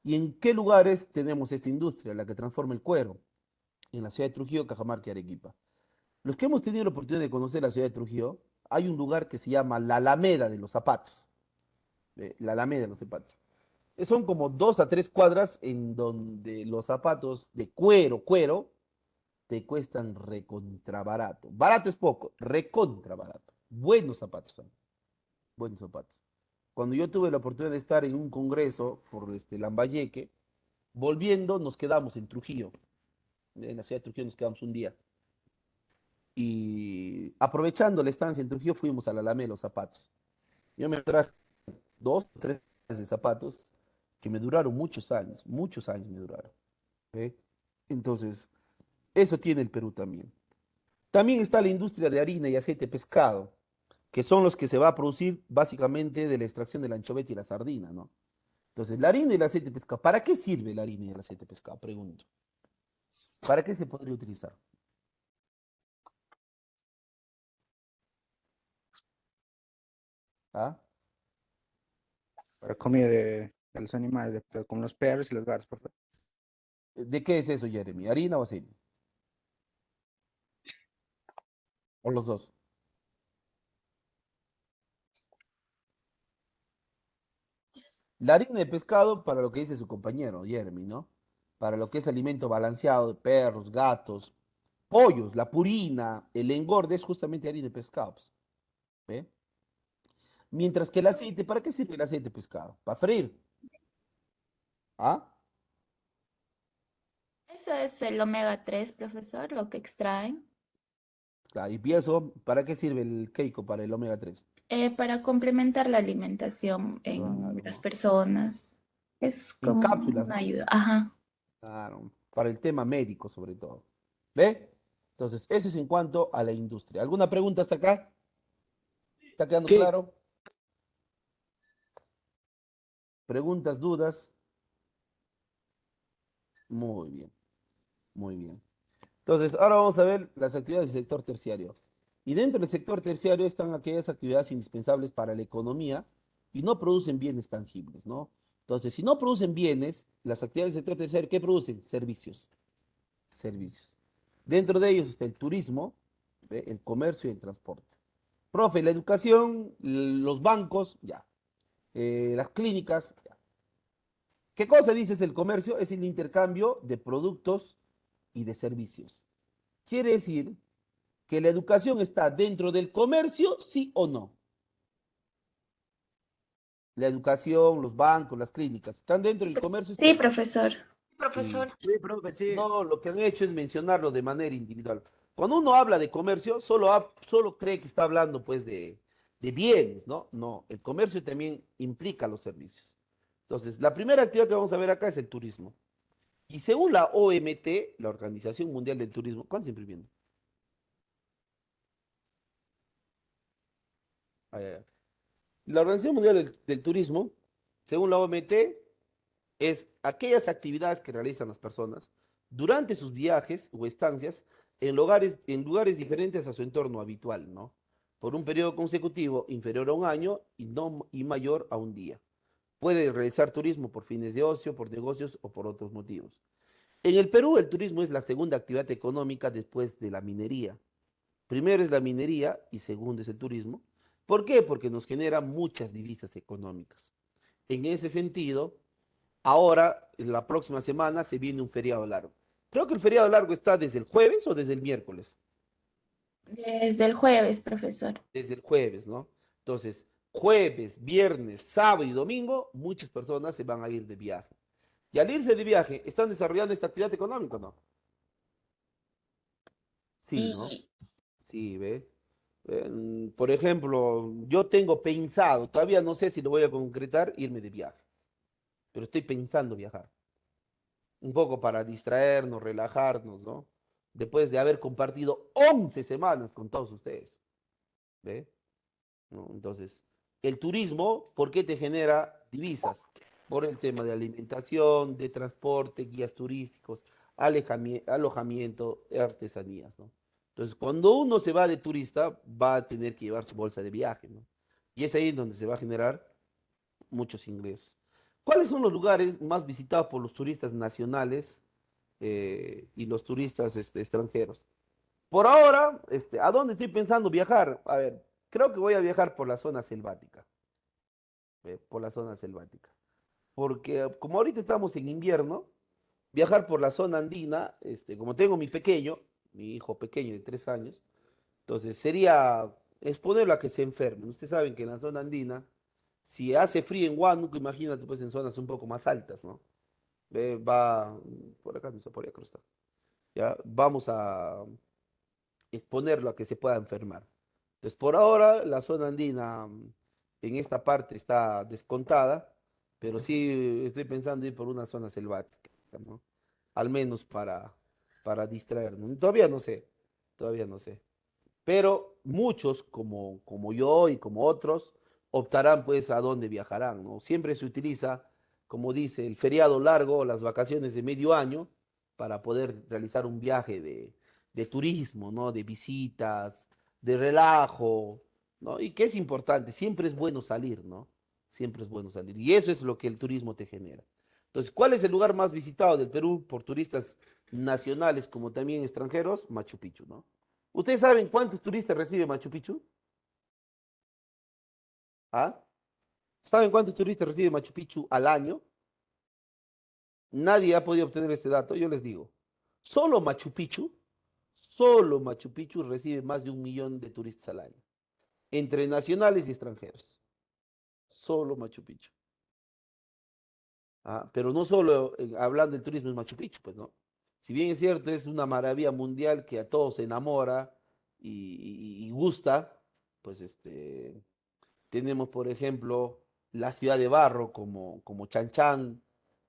¿Y en qué lugares tenemos esta industria, la que transforma el cuero? En la ciudad de Trujillo, Cajamarca y Arequipa. Los que hemos tenido la oportunidad de conocer la ciudad de Trujillo, hay un lugar que se llama la Alameda de los Zapatos. La Alameda de los Zapatos. Son como 2 a 3 cuadras en donde los zapatos de cuero, cuero, te cuestan recontra barato. Barato es poco, recontra barato. Buenos zapatos son, buenos zapatos. Cuando yo tuve la oportunidad de estar en un congreso por Lambayeque, volviendo nos quedamos en Trujillo. En la ciudad de Trujillo nos quedamos un día. Y aprovechando la estancia en Trujillo, fuimos a la Alameda de los zapatos. Yo me traje 2 o 3 de zapatos que me duraron muchos años me duraron. ¿Ve? Entonces, eso tiene el Perú también. También está la industria de harina y aceite de pescado, que son los que se va a producir básicamente de la extracción de la anchoveta y la sardina, ¿no? Entonces, la harina y el aceite de pescado, ¿para qué sirve la harina y el aceite de pescado? Pregunto. ¿Para qué se podría utilizar? ¿Ah? Para comida de los animales, como los perros y los gatos, por favor. ¿De qué es eso, Jeremy? ¿Harina o aceite? ¿O los dos? La harina de pescado para lo que dice su compañero, Jeremy, ¿no? Para lo que es alimento balanceado de perros, gatos, pollos, la purina, el engorde es justamente harina de pescado, pues, ¿ve? Mientras que el aceite, ¿para qué sirve el aceite de pescado? Para freír. ¿Ah? Eso es el omega 3, profesor, lo que extraen. Claro, y eso, ¿para qué sirve el Keiko para el omega 3? Para complementar la alimentación en las Claro. personas. Es En como cápsulas, una ¿no? ayuda. Ajá. Claro, para el tema médico sobre todo. ¿Ve? Entonces, eso es en cuanto a la industria. ¿Alguna pregunta hasta acá? ¿Está quedando ¿Qué? claro? ¿Preguntas, dudas? Muy bien, muy bien. Entonces, ahora vamos a ver las actividades del sector terciario. Y dentro del sector terciario están aquellas actividades indispensables para la economía y no producen bienes tangibles, ¿no? Entonces, si no producen bienes, las actividades del sector terciario, ¿qué producen? Servicios. Servicios. Dentro de ellos está el turismo, ¿ve? El comercio y el transporte. Profe, la educación, los bancos, ya. Las clínicas, ya. ¿Qué cosa dices el comercio? Es el intercambio de productos y de servicios. Quiere decir que la educación está dentro del comercio, sí o no. La educación, los bancos, las clínicas, ¿están dentro del comercio, sí Sí, o no? profesor. Sí. Sí, profe, sí. No, lo que han hecho es mencionarlo de manera individual. Cuando uno habla de comercio, solo cree que está hablando pues de bienes, ¿no? No, el comercio también implica los servicios. Entonces, la primera actividad que vamos a ver acá es el turismo. Y según la OMT, la Organización Mundial del Turismo, ¿cuánto está imprimiendo? Ah, ya, ya. La Organización Mundial del Turismo, según la OMT, es aquellas actividades que realizan las personas durante sus viajes o estancias en lugares diferentes a su entorno habitual, ¿no? Por un periodo consecutivo inferior a un año y mayor a un día. Puede realizar turismo por fines de ocio, por negocios o por otros motivos. En el Perú, el turismo es la segunda actividad económica después de la minería. Primero es la minería y segundo es el turismo. ¿Por qué? Porque nos genera muchas divisas económicas. En ese sentido, ahora, en la próxima semana, se viene un feriado largo. Creo que el feriado largo está desde el jueves o desde el miércoles. Desde el jueves, profesor. Desde el jueves, ¿no? Entonces, jueves, viernes, sábado y domingo, muchas personas se van a ir de viaje. Y al irse de viaje, ¿están desarrollando esta actividad económica o no? Sí, ¿no? Y, Sí, ve. Por ejemplo, yo tengo pensado, todavía no sé si lo voy a concretar, irme de viaje, pero estoy pensando viajar. Un poco para distraernos, relajarnos, ¿no? Después de haber compartido 11 semanas con todos ustedes, ¿ve? ¿No? Entonces, el turismo, ¿por qué te genera divisas? Por el tema de alimentación, de transporte, guías turísticos, alojamiento, artesanías, ¿no? Entonces, cuando uno se va de turista, va a tener que llevar su bolsa de viaje, ¿no? Y es ahí donde se va a generar muchos ingresos. ¿Cuáles son los lugares más visitados por los turistas nacionales y los turistas extranjeros? Por ahora, ¿a dónde estoy pensando viajar? A ver, creo que voy a viajar por la zona selvática, por la zona selvática. Porque como ahorita estamos en invierno, viajar por la zona andina, como tengo mi hijo pequeño de 3 años, entonces sería exponerlo a que se enfermen. Ustedes saben que en la zona andina, si hace frío en Huánuco, imagínate pues en zonas un poco más altas, ¿no? Va, por acá, no sé, por acá está. Ya, vamos a exponerlo a que se pueda enfermar. Entonces, por ahora, la zona andina en esta parte está descontada, pero sí estoy pensando ir por una zona selvática, ¿no? Al menos para distraernos. Todavía no sé, todavía no sé. Pero muchos, como yo y como otros, optarán pues a dónde viajarán, ¿no? Siempre se utiliza, como dice, el feriado largo o las vacaciones de medio año para poder realizar un viaje de turismo, ¿no? De visitas, de relajo, ¿no? Y que es importante, siempre es bueno salir, ¿no? Siempre es bueno salir. Y eso es lo que el turismo te genera. Entonces, ¿cuál es el lugar más visitado del Perú por turistas nacionales como también extranjeros? Machu Picchu, ¿no? ¿Ustedes saben cuántos turistas recibe Machu Picchu? ¿Ah? ¿Saben cuántos turistas recibe Machu Picchu al año? Nadie ha podido obtener este dato, yo les digo. Solo Machu Picchu, solo Machu Picchu recibe más de 1 millón de turistas al año, entre nacionales y extranjeros. Solo Machu Picchu. Pero no solo hablando del turismo en Machu Picchu, pues no. Si bien es cierto, es una maravilla mundial que a todos se enamora y gusta, pues tenemos, por ejemplo, la ciudad de Barro como Chan Chan,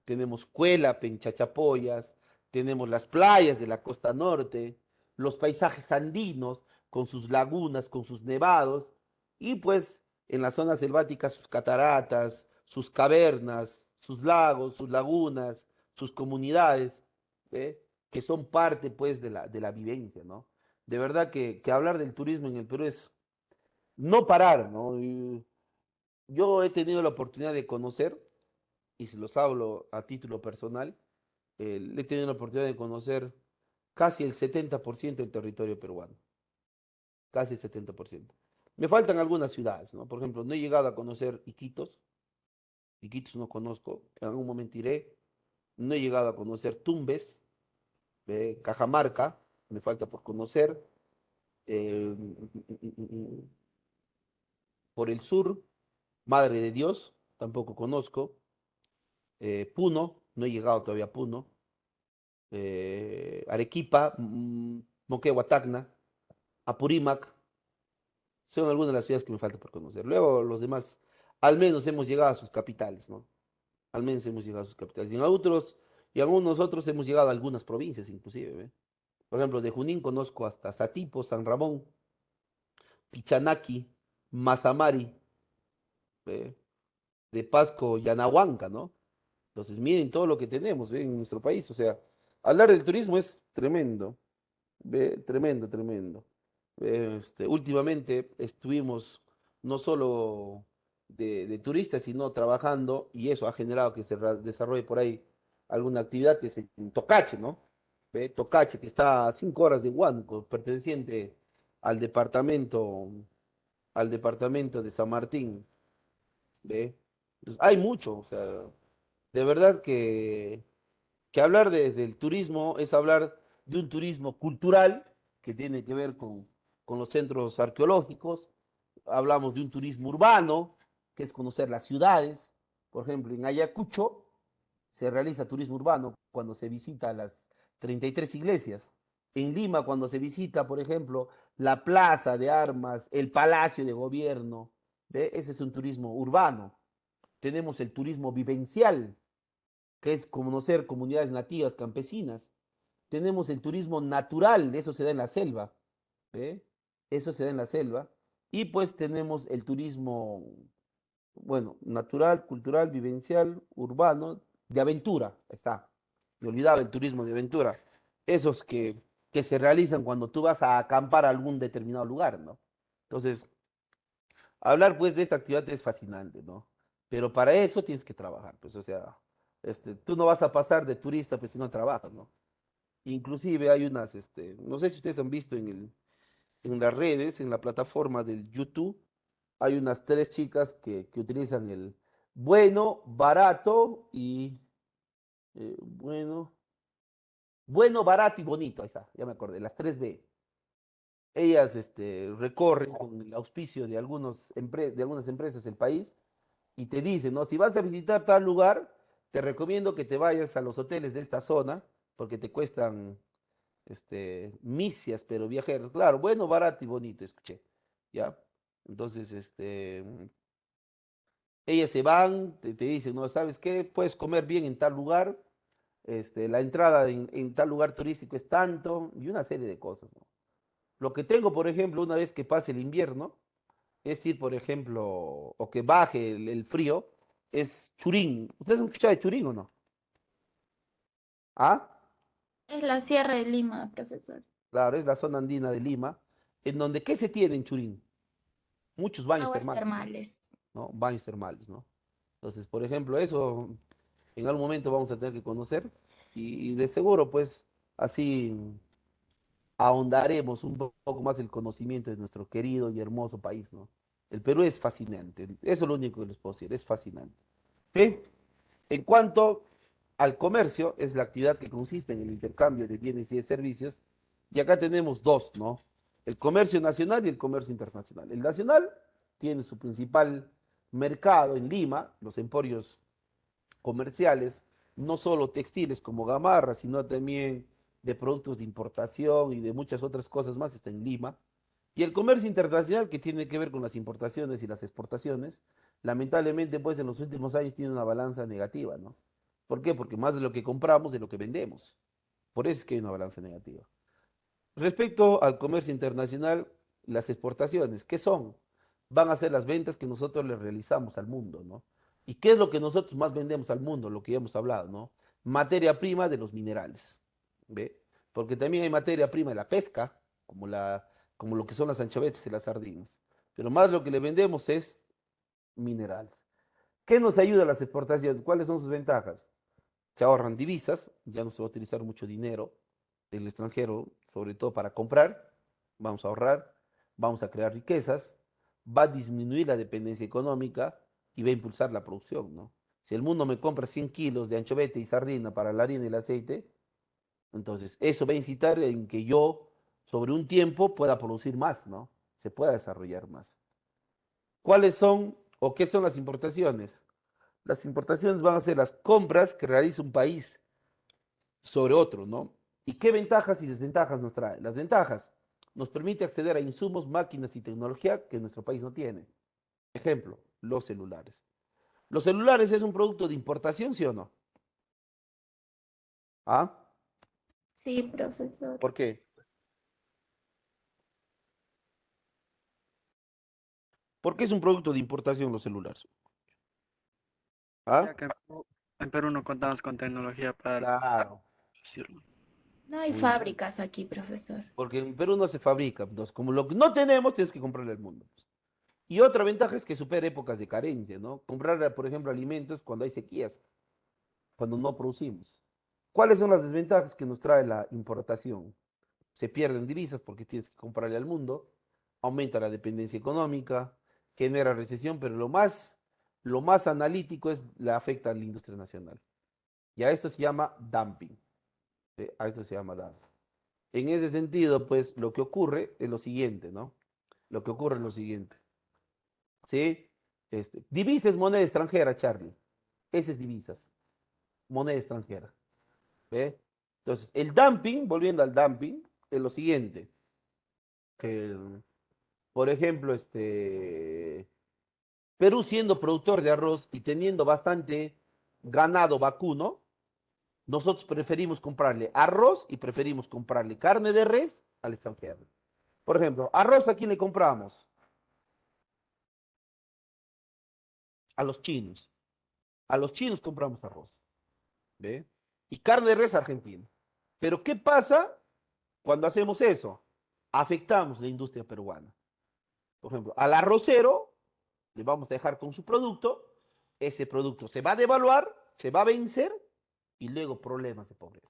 tenemos Cuélap en Chachapoyas, tenemos las playas de la costa norte, los paisajes andinos con sus lagunas, con sus nevados, y pues en las zonas selváticas sus cataratas, sus cavernas, sus lagos, sus lagunas, sus comunidades, ¿eh? Que son parte pues de la vivencia, ¿no? De verdad que hablar del turismo en el Perú es no parar, ¿no? Yo he tenido la oportunidad de conocer, y se los hablo a título personal, he tenido la oportunidad de conocer casi el 70% del territorio peruano, casi el 70%. Me faltan algunas ciudades, ¿no? Por ejemplo, no he llegado a conocer Iquitos, Iquitos no conozco, en algún momento iré. No he llegado a conocer Tumbes, Cajamarca, me falta por conocer. eh, por el sur, Madre de Dios, tampoco conozco. Puno, no he llegado todavía a Puno. Arequipa, Moquegua, Tacna, Apurímac, son algunas de las ciudades que me falta por conocer. Luego los demás, al menos hemos llegado a sus capitales, ¿no? Al menos hemos llegado a sus capitales. Y en algunos otros hemos llegado a algunas provincias, inclusive, ¿ve? Por ejemplo, de Junín conozco hasta Satipo, San Ramón, Pichanaki, Mazamari, ¿ve? De Pasco, Yanahuanca, ¿no? Entonces, miren todo lo que tenemos, ¿ve? En nuestro país. O sea, hablar del turismo es tremendo, ¿ve? Tremendo, tremendo. Últimamente estuvimos no solo de turistas, sino trabajando, y eso ha generado que se desarrolle por ahí alguna actividad, que es en Tocache, ¿no? ¿Ve? Tocache, que está a 5 horas de Huánuco, perteneciente al departamento, al departamento de San Martín, ¿ve? Entonces, hay mucho, o sea, de verdad que hablar del turismo es hablar de un turismo cultural que tiene que ver con los centros arqueológicos. Hablamos de un turismo urbano, que es conocer las ciudades. Por ejemplo, en Ayacucho se realiza turismo urbano cuando se visita las 33 iglesias. En Lima, cuando se visita, por ejemplo, la plaza de armas, el palacio de gobierno, ¿ve? Ese es un turismo urbano. Tenemos el turismo vivencial, que es conocer comunidades nativas, campesinas. Tenemos el turismo natural, eso se da en la selva, ¿ve? Eso se da en la selva. Y pues tenemos el turismo, bueno, natural, cultural, vivencial, urbano, de aventura, está. Me olvidaba el turismo de aventura. Esos que se realizan cuando tú vas a acampar a algún determinado lugar, ¿no? Entonces, hablar pues de esta actividad es fascinante, ¿no? Pero para eso tienes que trabajar, pues, o sea, tú no vas a pasar de turista pues si no trabajas, ¿no? Inclusive hay unas, no sé si ustedes han visto en las redes, en la plataforma del YouTube, hay unas tres chicas que utilizan el bueno, barato y bueno, bueno, barato y bonito, ahí está, ya me acordé, las tres B. Ellas recorren con el auspicio de, de algunas empresas del país y te dicen, ¿no? Si vas a visitar tal lugar, te recomiendo que te vayas a los hoteles de esta zona porque te cuestan misias, pero viajeros. Claro, bueno, barato y bonito, escuché, ¿ya? Entonces, ellas se van, te dicen, ¿no? ¿Sabes qué? Puedes comer bien en tal lugar, la entrada en tal lugar turístico es tanto, y una serie de cosas, ¿no? Lo que tengo, por ejemplo, una vez que pase el invierno, es ir, por ejemplo, o que baje el frío, es Churín. ¿Ustedes han escuchado de Churín o no? ¿Ah? Es la Sierra de Lima, profesor. Claro, es la zona andina de Lima, en donde, ¿qué se tiene en Churín? Muchos baños Aguas termales, termales. ¿no? Baños termales, ¿no? Entonces, por ejemplo, eso en algún momento vamos a tener que conocer y de seguro, pues, así ahondaremos un poco más el conocimiento de nuestro querido y hermoso país, ¿no? El Perú es fascinante, eso es lo único que les puedo decir, es fascinante. ¿Sí? En cuanto al comercio, es la actividad que consiste en el intercambio de bienes y de servicios, y acá tenemos dos, ¿no? El comercio nacional y el comercio internacional. El nacional tiene su principal mercado en Lima, los emporios comerciales, no solo textiles como Gamarra, sino también de productos de importación y de muchas otras cosas más, está en Lima. Y el comercio internacional, que tiene que ver con las importaciones y las exportaciones, lamentablemente, pues en los últimos años tiene una balanza negativa, ¿no? ¿Por qué? Porque más de lo que compramos de lo que vendemos. Por eso es que hay una balanza negativa. Respecto al comercio internacional, las exportaciones, ¿qué son? Van a ser las ventas que nosotros le realizamos al mundo, ¿no? ¿Y qué es lo que nosotros más vendemos al mundo? Lo que ya hemos hablado, ¿no? Materia prima de los minerales, ¿ve? Porque también hay materia prima de la pesca, como lo que son las anchovetas y las sardinas. Pero más lo que le vendemos es minerales. ¿Qué nos ayuda a las exportaciones? ¿Cuáles son sus ventajas? Se ahorran divisas, ya no se va a utilizar mucho dinero del extranjero, sobre todo para comprar, vamos a ahorrar, vamos a crear riquezas, va a disminuir la dependencia económica y va a impulsar la producción, ¿no? Si el mundo me compra 100 kilos de anchovete y sardina para la harina y el aceite, entonces eso va a incitar en que yo sobre un tiempo pueda producir más, ¿no? Se pueda desarrollar más. ¿Cuáles son o qué son las importaciones? Las importaciones van a ser las compras que realiza un país sobre otro, ¿no? ¿Y qué ventajas y desventajas nos trae? Las ventajas nos permite acceder a insumos, máquinas y tecnología que nuestro país no tiene. Ejemplo, los celulares. ¿Los celulares es un producto de importación, sí o no? ¿Ah? Sí, profesor. ¿Por qué? ¿Por qué es un producto de importación los celulares? ¿Ah? Ya que en Perú no contamos con tecnología para Claro. producirlo. No hay Muy bien. fábricas aquí, profesor. Porque en Perú no se fabrica. Entonces, como lo que no tenemos, tienes que comprarle al mundo. Y otra ventaja es que supera épocas de carencia, ¿no? Comprar, por ejemplo, alimentos cuando hay sequías, cuando no producimos. ¿Cuáles son las desventajas que nos trae la importación? Se pierden divisas porque tienes que comprarle al mundo, aumenta la dependencia económica, genera recesión, pero lo más analítico es la afecta a la industria nacional. Y a esto se llama dumping. ¿Sí? A esto se llama dumping. En ese sentido, pues lo que ocurre es lo siguiente, ¿no? Lo que ocurre es lo siguiente. ¿Sí? Divisa es moneda extranjera, Charlie. Ese es divisas, moneda extranjera. ¿Ve? Entonces, el dumping, volviendo al dumping, es lo siguiente. Que, por ejemplo, Perú siendo productor de arroz y teniendo bastante ganado vacuno, nosotros preferimos comprarle arroz y preferimos comprarle carne de res al extranjero. Por ejemplo, arroz a quién le compramos? A los chinos. A los chinos compramos arroz. ¿Ve? Y carne de res a Argentina. Pero ¿qué pasa cuando hacemos eso? Afectamos la industria peruana. Por ejemplo, al arrocero le vamos a dejar con su producto, ese producto se va a devaluar, se va a vencer y luego problemas de pobreza.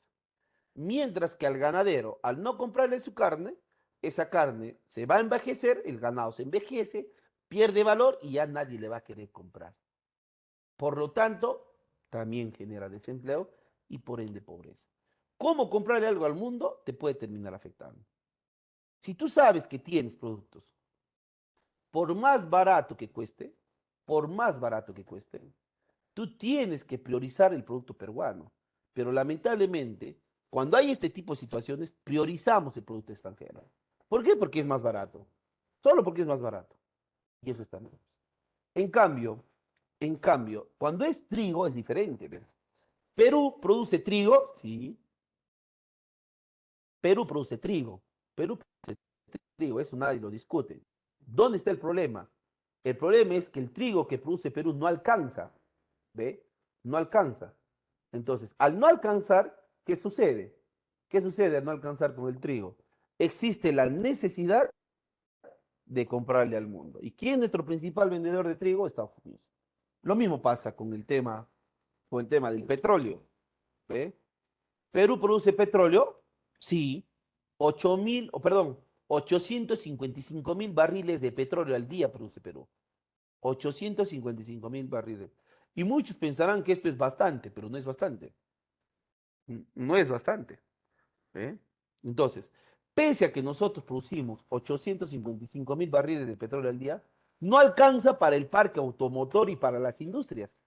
Mientras que al ganadero, al no comprarle su carne, esa carne se va a envejecer, el ganado se envejece, pierde valor y ya nadie le va a querer comprar. Por lo tanto, también genera desempleo y por ende pobreza. ¿Cómo comprarle algo al mundo? Te puede terminar afectando. Si tú sabes que tienes productos, por más barato que cueste, por más barato que cueste, tú tienes que priorizar el producto peruano. Pero lamentablemente, cuando hay este tipo de situaciones, priorizamos el producto extranjero. ¿Por qué? Porque es más barato. Solo porque es más barato. Y eso está mal. En cambio, cuando es trigo es diferente. ¿Ve? Perú produce trigo, sí. Perú produce trigo. Perú produce trigo, eso nadie lo discute. ¿Dónde está el problema? El problema es que el trigo que produce Perú no alcanza. ¿Ve? No alcanza. Entonces, al no alcanzar, ¿qué sucede? ¿Qué sucede al no alcanzar con el trigo? Existe la necesidad de comprarle al mundo. ¿Y quién es nuestro principal vendedor de trigo? Estados Unidos. Lo mismo pasa con el tema del petróleo. ¿Ve? ¿Perú produce petróleo? Sí. 8.000, o perdón, 855.000 barriles de petróleo al día produce Perú. 855.000 barriles. Y muchos pensarán que esto es bastante, pero no es bastante. No es bastante. ¿Eh? Entonces, pese a que nosotros producimos 855.000 barriles de petróleo al día, no alcanza para el parque automotor y para las industrias.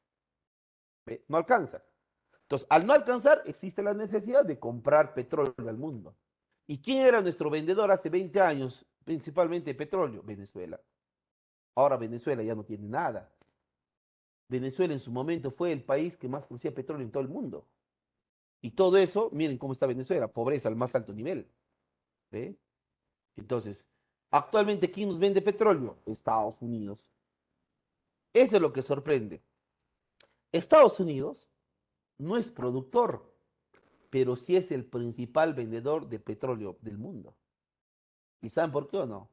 ¿Ve? No alcanza. Entonces, al no alcanzar, existe la necesidad de comprar petróleo al mundo. ¿Y quién era nuestro vendedor hace 20 años, principalmente de petróleo? Venezuela. Ahora Venezuela ya no tiene nada. Venezuela en su momento fue el país que más producía petróleo en todo el mundo. Y todo eso, miren cómo está Venezuela, pobreza al más alto nivel. ¿Ve? Entonces, actualmente, ¿quién nos vende petróleo? Estados Unidos. Eso es lo que sorprende. Estados Unidos no es productor, pero sí es el principal vendedor de petróleo del mundo. ¿Y saben por qué o no?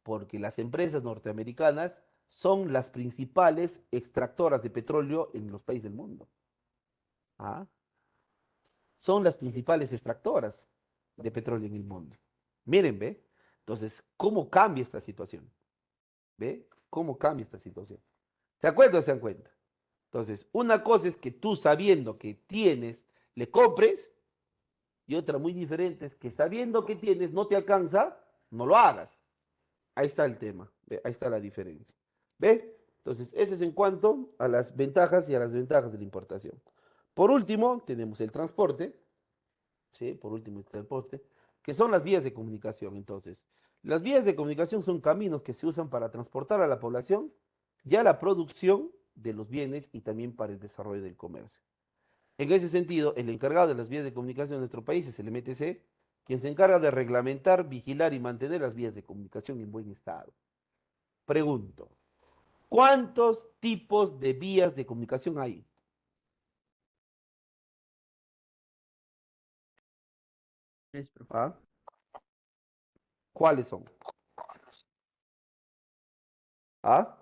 Porque las empresas norteamericanas son las principales extractoras de petróleo en los países del mundo. ¿Ah? Son las principales extractoras de petróleo en el mundo. Miren, ¿ve? Entonces, ¿cómo cambia esta situación? ¿Ve? ¿Cómo cambia esta situación? ¿Se dan cuenta o se dan cuenta? Entonces, una cosa es que tú sabiendo que tienes, le compres, y otra muy diferente es que sabiendo que tienes, no te alcanza, no lo hagas. Ahí está el tema, ¿ve? Ahí está la diferencia. ¿Ve? Entonces, eso es en cuanto a las ventajas y a las desventajas de la importación. Por último, tenemos el transporte, ¿sí? Por último, el transporte, que son las vías de comunicación. Entonces, las vías de comunicación son caminos que se usan para transportar a la población y a la producción de los bienes y también para el desarrollo del comercio. En ese sentido, el encargado de las vías de comunicación de nuestro país es el MTC, quien se encarga de reglamentar, vigilar y mantener las vías de comunicación en buen estado. Pregunto, ¿Cuántos tipos de vías de comunicación hay? Tres, profe. ¿Ah? ¿Cuáles son? ¿Ah?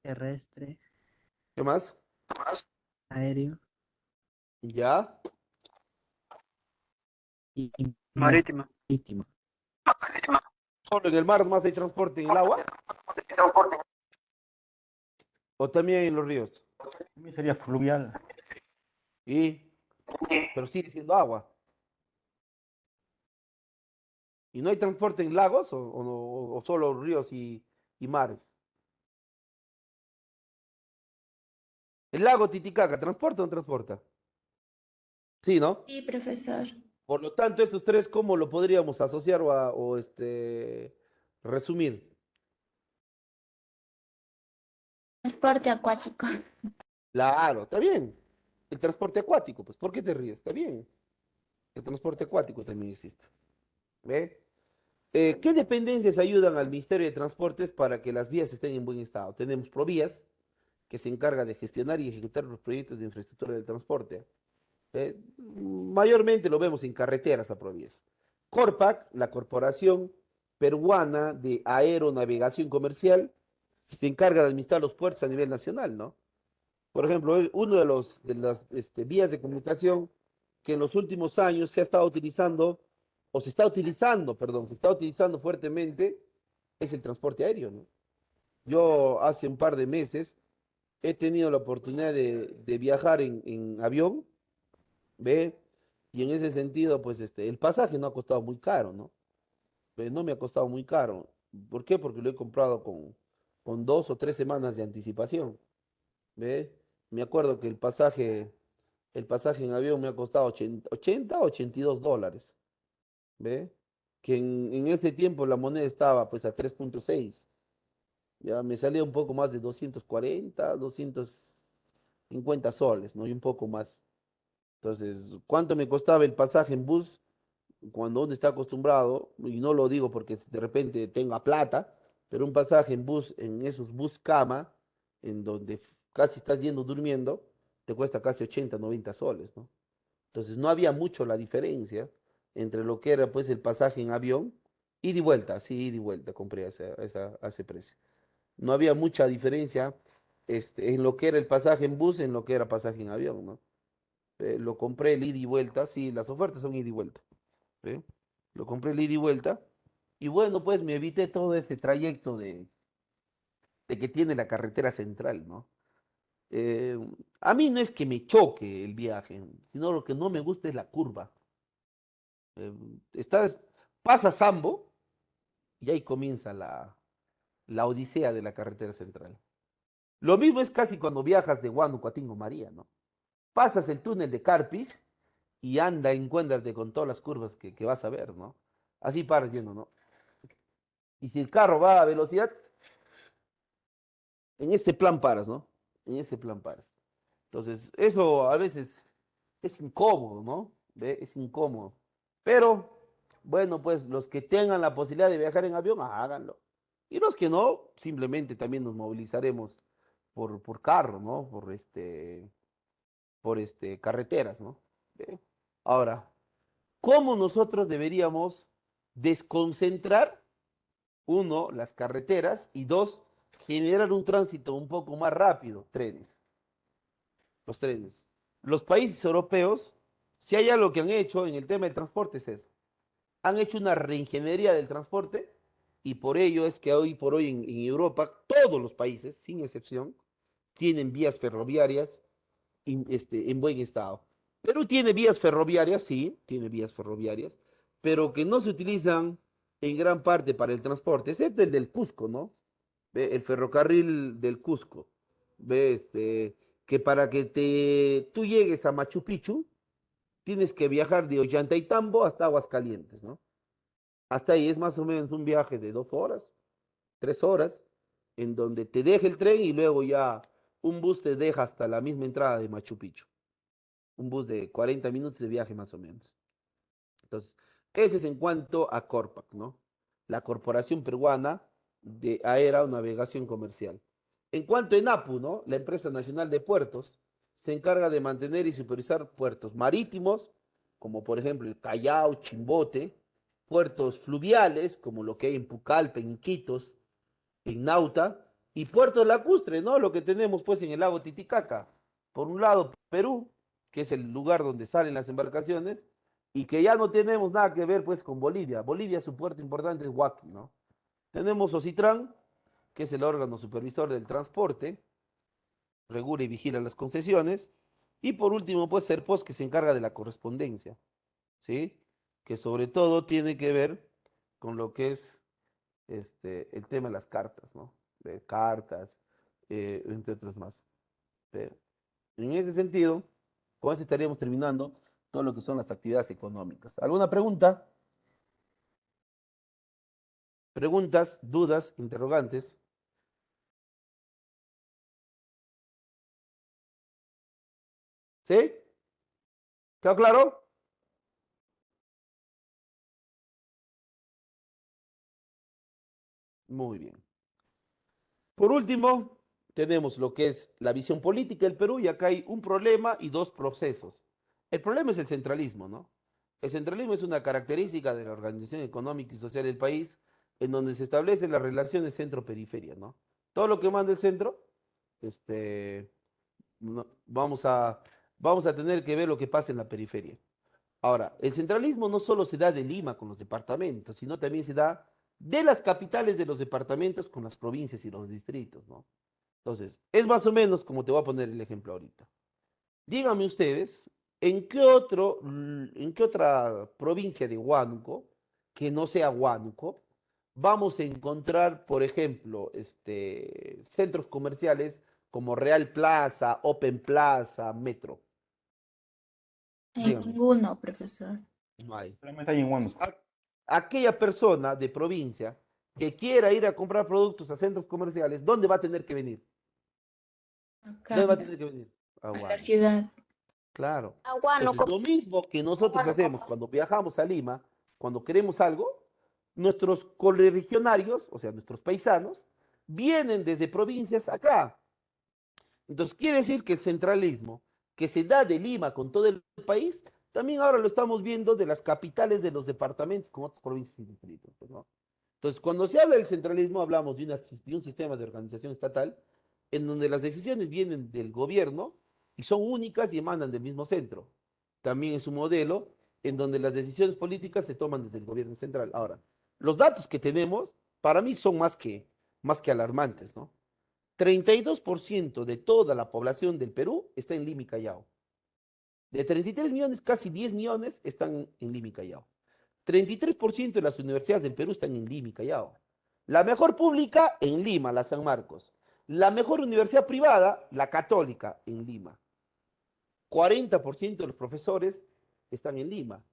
Terrestre, ¿Qué más? aéreo ¿Ya? y Marítima. marítimo. ¿Solo en el mar nomás hay transporte en el agua? ¿O también en los ríos? También sería fluvial. Y, pero sigue siendo agua. ¿Y no hay transporte en lagos o solo ríos y mares? ¿El lago Titicaca transporta o no transporta? Sí, ¿no? Sí, profesor. Por lo tanto, estos tres, ¿cómo lo podríamos asociar resumir? Transporte acuático. Claro, está bien. El transporte acuático, pues, ¿por qué te ríes? Está bien. El transporte acuático también existe. ¿Ve? ¿Qué dependencias ayudan al Ministerio de Transportes para que las vías estén en buen estado? Tenemos Provías, que se encarga de gestionar y ejecutar los proyectos de infraestructura del transporte. Mayormente lo vemos en carreteras a Provías. Corpac, la Corporación Peruana de Aeronavegación Comercial, se encarga de administrar los puertos a nivel nacional, ¿no? Por ejemplo, uno de las vías de comunicación que en los últimos años se ha estado utilizando, o se está utilizando, perdón, se está utilizando fuertemente, es el transporte aéreo, ¿no? Yo hace un par de meses he tenido la oportunidad de viajar en avión, ¿ve? Y en ese sentido, pues el pasaje no ha costado muy caro, ¿no? No me ha costado muy caro. ¿Por qué? Porque lo he comprado con 2 o 3 semanas de anticipación, ¿ve? Me acuerdo que el pasaje en avión me ha costado 80 o $82, ¿ve? Que en ese tiempo la moneda estaba pues a 3.6, ya me salía un poco más de 240, 250 soles, ¿no? Y un poco más. Entonces, ¿cuánto me costaba el pasaje en bus cuando uno está acostumbrado? Y no lo digo porque de repente tenga plata, pero un pasaje en bus, en esos bus cama, en donde casi estás yendo durmiendo, te cuesta casi 80, 90 soles, ¿no? Entonces no había mucho la diferencia entre lo que era pues el pasaje en avión, ida y vuelta, sí, ida y vuelta, compré a ese precio. No había mucha diferencia en lo que era el pasaje en bus, en lo que era pasaje en avión, ¿no? Lo compré el ida y vuelta, sí, las ofertas son ida y vuelta. ¿Ve? Lo compré el ida y vuelta. Y bueno, pues me evité todo ese trayecto de que tiene la carretera central, ¿no? Eh, a mí no es que me choque el viaje, sino lo que no me gusta es la curva. Eh, estás, pasa Sambo y ahí comienza la odisea de la carretera central. Lo mismo es casi cuando viajas de Huánuco a Tingo María, ¿no? Pasas el túnel de Carpis y anda, encuéntrate con todas las curvas que vas a ver, ¿no? Así paras yendo, ¿no? Y si el carro va a velocidad, en ese plan paras, ¿no? En ese plan paras. Entonces, eso a veces es incómodo, ¿no? ¿Ve? Es incómodo. Pero, bueno, pues los que tengan la posibilidad de viajar en avión, háganlo. Y los que no, simplemente también nos movilizaremos por carro, ¿no? Por carreteras, ¿no? ¿Ve? Ahora, ¿cómo nosotros deberíamos desconcentrar, uno, las carreteras y dos, generar un tránsito un poco más rápido? Trenes, los trenes. Los países europeos, si hay algo que han hecho en el tema del transporte es eso. Han hecho una reingeniería del transporte y por ello es que hoy por hoy en Europa todos los países, sin excepción, tienen vías ferroviarias en buen estado. Perú tiene vías ferroviarias, sí, tiene vías ferroviarias, pero que no se utilizan en gran parte para el transporte, excepto el del Cusco, ¿no? Ve, el ferrocarril del Cusco. Ve, que para que tú llegues a Machu Picchu, tienes que viajar de Ollantaytambo hasta Aguascalientes, ¿no? Hasta ahí es más o menos un viaje de 2 horas, 3 horas, en donde te deja el tren y luego ya un bus te deja hasta la misma entrada de Machu Picchu. Un bus de 40 minutos de viaje más o menos. Entonces, ese es en cuanto a Corpac, ¿no? La Corporación Peruana de Aeronavegación Comercial. En cuanto a ENAPU, ¿no? La empresa nacional de puertos se encarga de mantener y supervisar puertos marítimos, como por ejemplo el Callao, Chimbote, puertos fluviales, como lo que hay en Pucallpa, en Iquitos, en Nauta, y puertos lacustres, ¿no? Lo que tenemos pues en el lago Titicaca. Por un lado, Perú, que es el lugar donde salen las embarcaciones, y que ya no tenemos nada que ver pues con Bolivia. Bolivia, su puerto importante es Huaqui, ¿no? Tenemos Ocitrán, que es el órgano supervisor del transporte, regula y vigila las concesiones, y por último, pues Serpos, que se encarga de la correspondencia, ¿sí? Que sobre todo tiene que ver con lo que es el tema de las cartas, ¿no? De cartas, entre otros más. Pero, en ese sentido, con eso estaríamos terminando todo lo que son las actividades económicas. ¿Alguna pregunta? ¿Preguntas, dudas, interrogantes? ¿Sí? ¿Quedó claro? Muy bien. Por último, tenemos lo que es la visión política del Perú y acá hay un problema y dos procesos. El problema es el centralismo, ¿no? El centralismo es una característica de la organización económica y social del país en donde se establecen las relaciones centro-periferia, ¿no? Todo lo que manda el centro, este, vamos vamos a tener que ver lo que pasa en la periferia. Ahora, el centralismo no solo se da de Lima con los departamentos, sino también se da de las capitales de los departamentos con las provincias y los distritos, ¿no? Entonces, es más o menos como te voy a poner el ejemplo ahorita. Díganme ustedes, ¿en qué otra provincia de Huánuco, que no sea Huánuco, vamos a encontrar, por ejemplo, centros comerciales como Real Plaza, Open Plaza, Metro? En Díganme, ninguno, profesor. no hay. Solamente hay en Huánuco. Aquella persona de provincia que quiera ir a comprar productos a centros comerciales, ¿dónde va a tener que venir? Acá, ¿Dónde va a tener que venir? A a la Huánuco. ciudad. Claro. Entonces, lo mismo que nosotros hacemos cuando viajamos a Lima, cuando queremos algo, nuestros correligionarios, o sea, nuestros paisanos, vienen desde provincias acá. Entonces, quiere decir que el centralismo que se da de Lima con todo el país, también ahora lo estamos viendo de las capitales de los departamentos con otras provincias y distritos, pues, ¿no? Entonces, cuando se habla del centralismo, hablamos de un sistema de organización estatal en donde las decisiones vienen del gobierno y son únicas y emanan del mismo centro. También es un modelo en donde las decisiones políticas se toman desde el gobierno central. Ahora, los datos que tenemos para mí son más que alarmantes, ¿no? 32% de toda la población del Perú está en Lima y Callao. De 33 millones, casi 10 millones están en Lima y Callao. 33% de las universidades del Perú están en Lima y Callao. La mejor pública en Lima, la San Marcos. La mejor universidad privada, la Católica, en Lima. 40% de los profesores están en Lima.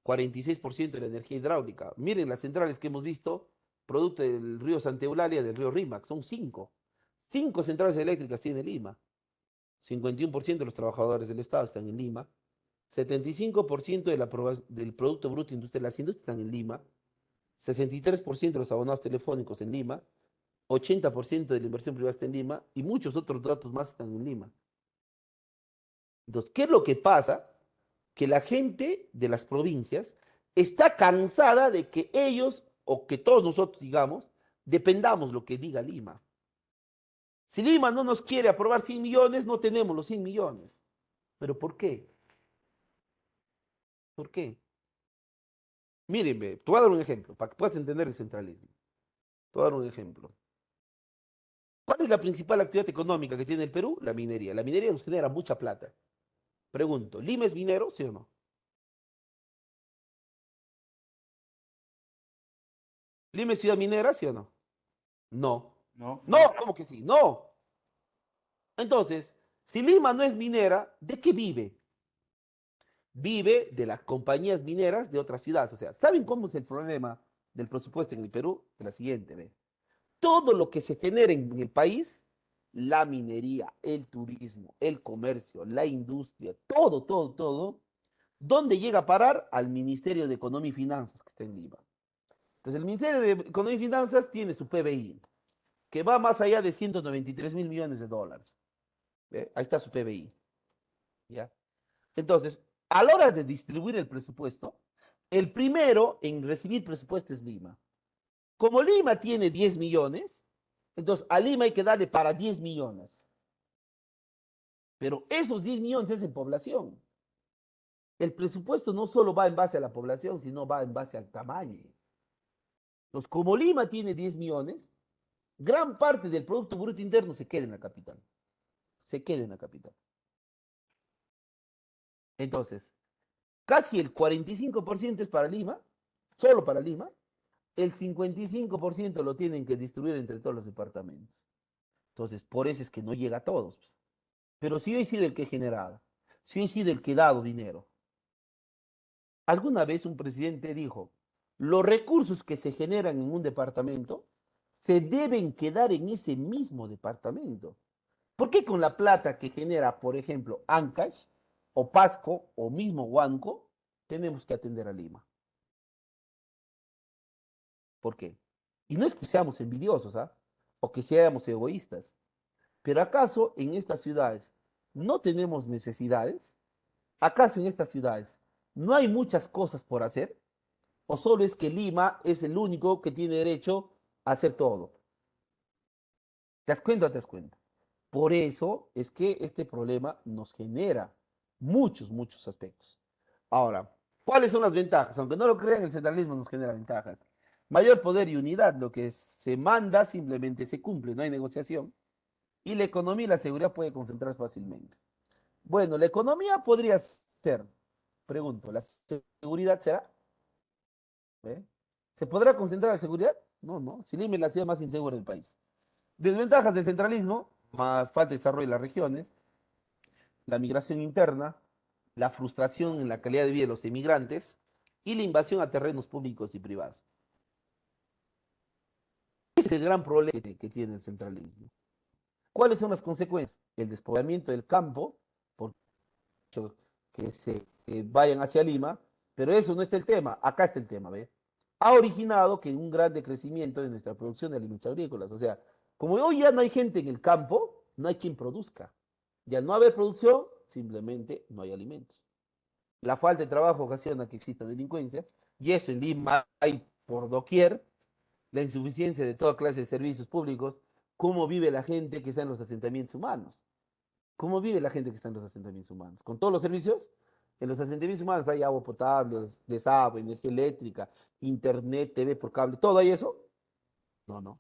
46% de la energía hidráulica. Miren las centrales que hemos visto, producto del río Santa Eulalia, del río Rímac, son 5. 5 centrales eléctricas tiene Lima. 51% de los trabajadores del Estado están en Lima. 75% del Producto Bruto Industrial de las industrias están en Lima. 63% de los abonados telefónicos en Lima. 80% de la inversión privada está en Lima. Y muchos otros datos más están en Lima. Entonces, ¿qué es lo que pasa? Que la gente de las provincias está cansada de que ellos, o que todos nosotros digamos, dependamos lo que diga Lima. Si Lima no nos quiere aprobar 100 millones, no tenemos los 100 millones. ¿Pero por qué? ¿Por qué? Mírenme, te voy a dar un ejemplo para que puedas entender el centralismo. Te voy a dar un ejemplo. ¿Cuál es la principal actividad económica que tiene el Perú? La minería. La minería nos genera mucha plata. Pregunto, ¿Lima es minero, sí o no? ¿Lima es ciudad minera, sí o no? No. No. No, ¿cómo que sí? No. Entonces, si Lima no es minera, ¿de qué vive? Vive de las compañías mineras de otras ciudades. O sea, ¿saben cómo es el problema del presupuesto en el Perú? De la siguiente, ¿ve? Todo lo que se genera en el país, la minería, el turismo, el comercio, la industria, todo, ¿dónde llega a parar? Al Ministerio de Economía y Finanzas que está en Lima. Entonces, el Ministerio de Economía y Finanzas tiene su PBI. que va más allá de 193.000 millones de dólares. ¿Ve? Ahí está su PBI. ¿Ya? Entonces, a la hora de distribuir el presupuesto, el primero en recibir presupuesto es Lima. Como Lima tiene 10 millones, entonces a Lima hay que darle para 10 millones. Pero esos 10 millones es en población. El presupuesto no solo va en base a la población, sino va en base al tamaño. Entonces, como Lima tiene 10 millones, gran parte del Producto Bruto Interno se queda en la capital. Se queda en la capital. Entonces, casi el 45% es para Lima, solo para Lima, el 55% lo tienen que distribuir entre todos los departamentos. Entonces, por eso es que no llega a todos. Pero sí he sido el que he generado, sí he sido el que he dado dinero. Alguna vez un presidente dijo, los recursos que se generan en un departamento se deben quedar en ese mismo departamento. ¿Por qué con la plata que genera, por ejemplo, Ancash, o Pasco, o mismo Huanco, tenemos que atender a Lima? ¿Por qué? Y no es que seamos envidiosos, ¿ah? O que seamos egoístas, pero ¿acaso en estas ciudades no tenemos necesidades? ¿Acaso en estas ciudades no hay muchas cosas por hacer? ¿O solo es que Lima es el único que tiene derecho a hacer todo? ¿Te das cuenta o te das cuenta? Por eso es que este problema nos genera muchos aspectos. Ahora, ¿cuáles son las ventajas? Aunque no lo crean, el centralismo nos genera ventajas. Mayor poder y unidad, lo que se manda simplemente se cumple, no hay negociación. Y la economía y la seguridad pueden concentrarse fácilmente. Bueno, la economía podría ser, pregunto, ¿la seguridad será? ¿Eh? ¿Se podrá concentrar la seguridad? No, no. Si Lima es la ciudad más insegura del país. Desventajas del centralismo, más falta de desarrollo de las regiones, la migración interna, la frustración en la calidad de vida de los emigrantes y la invasión a terrenos públicos y privados. Ese es el gran problema que tiene el centralismo. ¿Cuáles son las consecuencias? El despoblamiento del campo, por que se vayan hacia Lima, pero eso no está el tema, acá está el tema, ¿ve? Ha originado que un gran decrecimiento de nuestra producción de alimentos agrícolas, o sea, como hoy ya no hay gente en el campo, no hay quien produzca, y al no haber producción, simplemente no hay alimentos. La falta de trabajo ocasiona que exista delincuencia, y eso en Lima hay por doquier, la insuficiencia de toda clase de servicios públicos, cómo vive la gente que está en los asentamientos humanos. ¿Cómo vive la gente que está en los asentamientos humanos? Con todos los servicios, en los asentamientos humanos hay agua potable, desagüe, energía eléctrica, internet, TV por cable, ¿todo hay eso? No, no,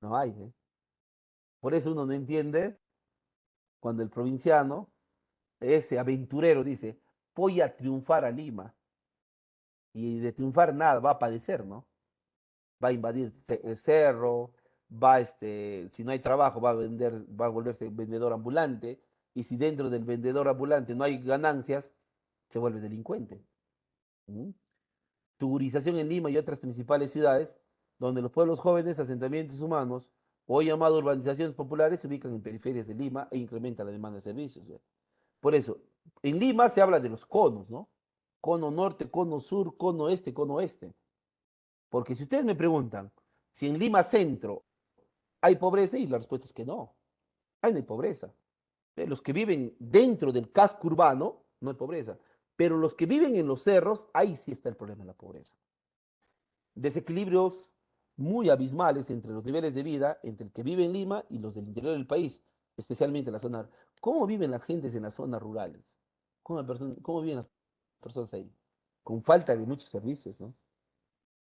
no hay. ¿Eh? Por eso uno no entiende cuando el provinciano, ese aventurero, dice, voy a triunfar a Lima. Y de triunfar nada, va a padecer, ¿no? Va a invadir el cerro, si no hay trabajo, va a volverse vendedor ambulante, y si dentro del vendedor ambulante no hay ganancias, se vuelve delincuente. ¿Mm? Turización en Lima y otras principales ciudades, donde los pueblos jóvenes, asentamientos humanos, o llamadas urbanizaciones populares, se ubican en periferias de Lima e incrementa la demanda de servicios. ¿Ve? Por eso, en Lima se habla de los conos, ¿no? Cono norte, cono sur, cono este, cono oeste. Porque si ustedes me preguntan si en Lima Centro hay pobreza, y la respuesta es que no. Ahí no hay pobreza. Los que viven dentro del casco urbano, no hay pobreza. Pero los que viven en los cerros, ahí sí está el problema de la pobreza. Desequilibrios muy abismales entre los niveles de vida, entre el que vive en Lima y los del interior del país, especialmente en la zona. ¿Cómo viven las gentes en las zonas rurales? ¿Cómo viven las personas ahí? Con falta de muchos servicios, ¿no?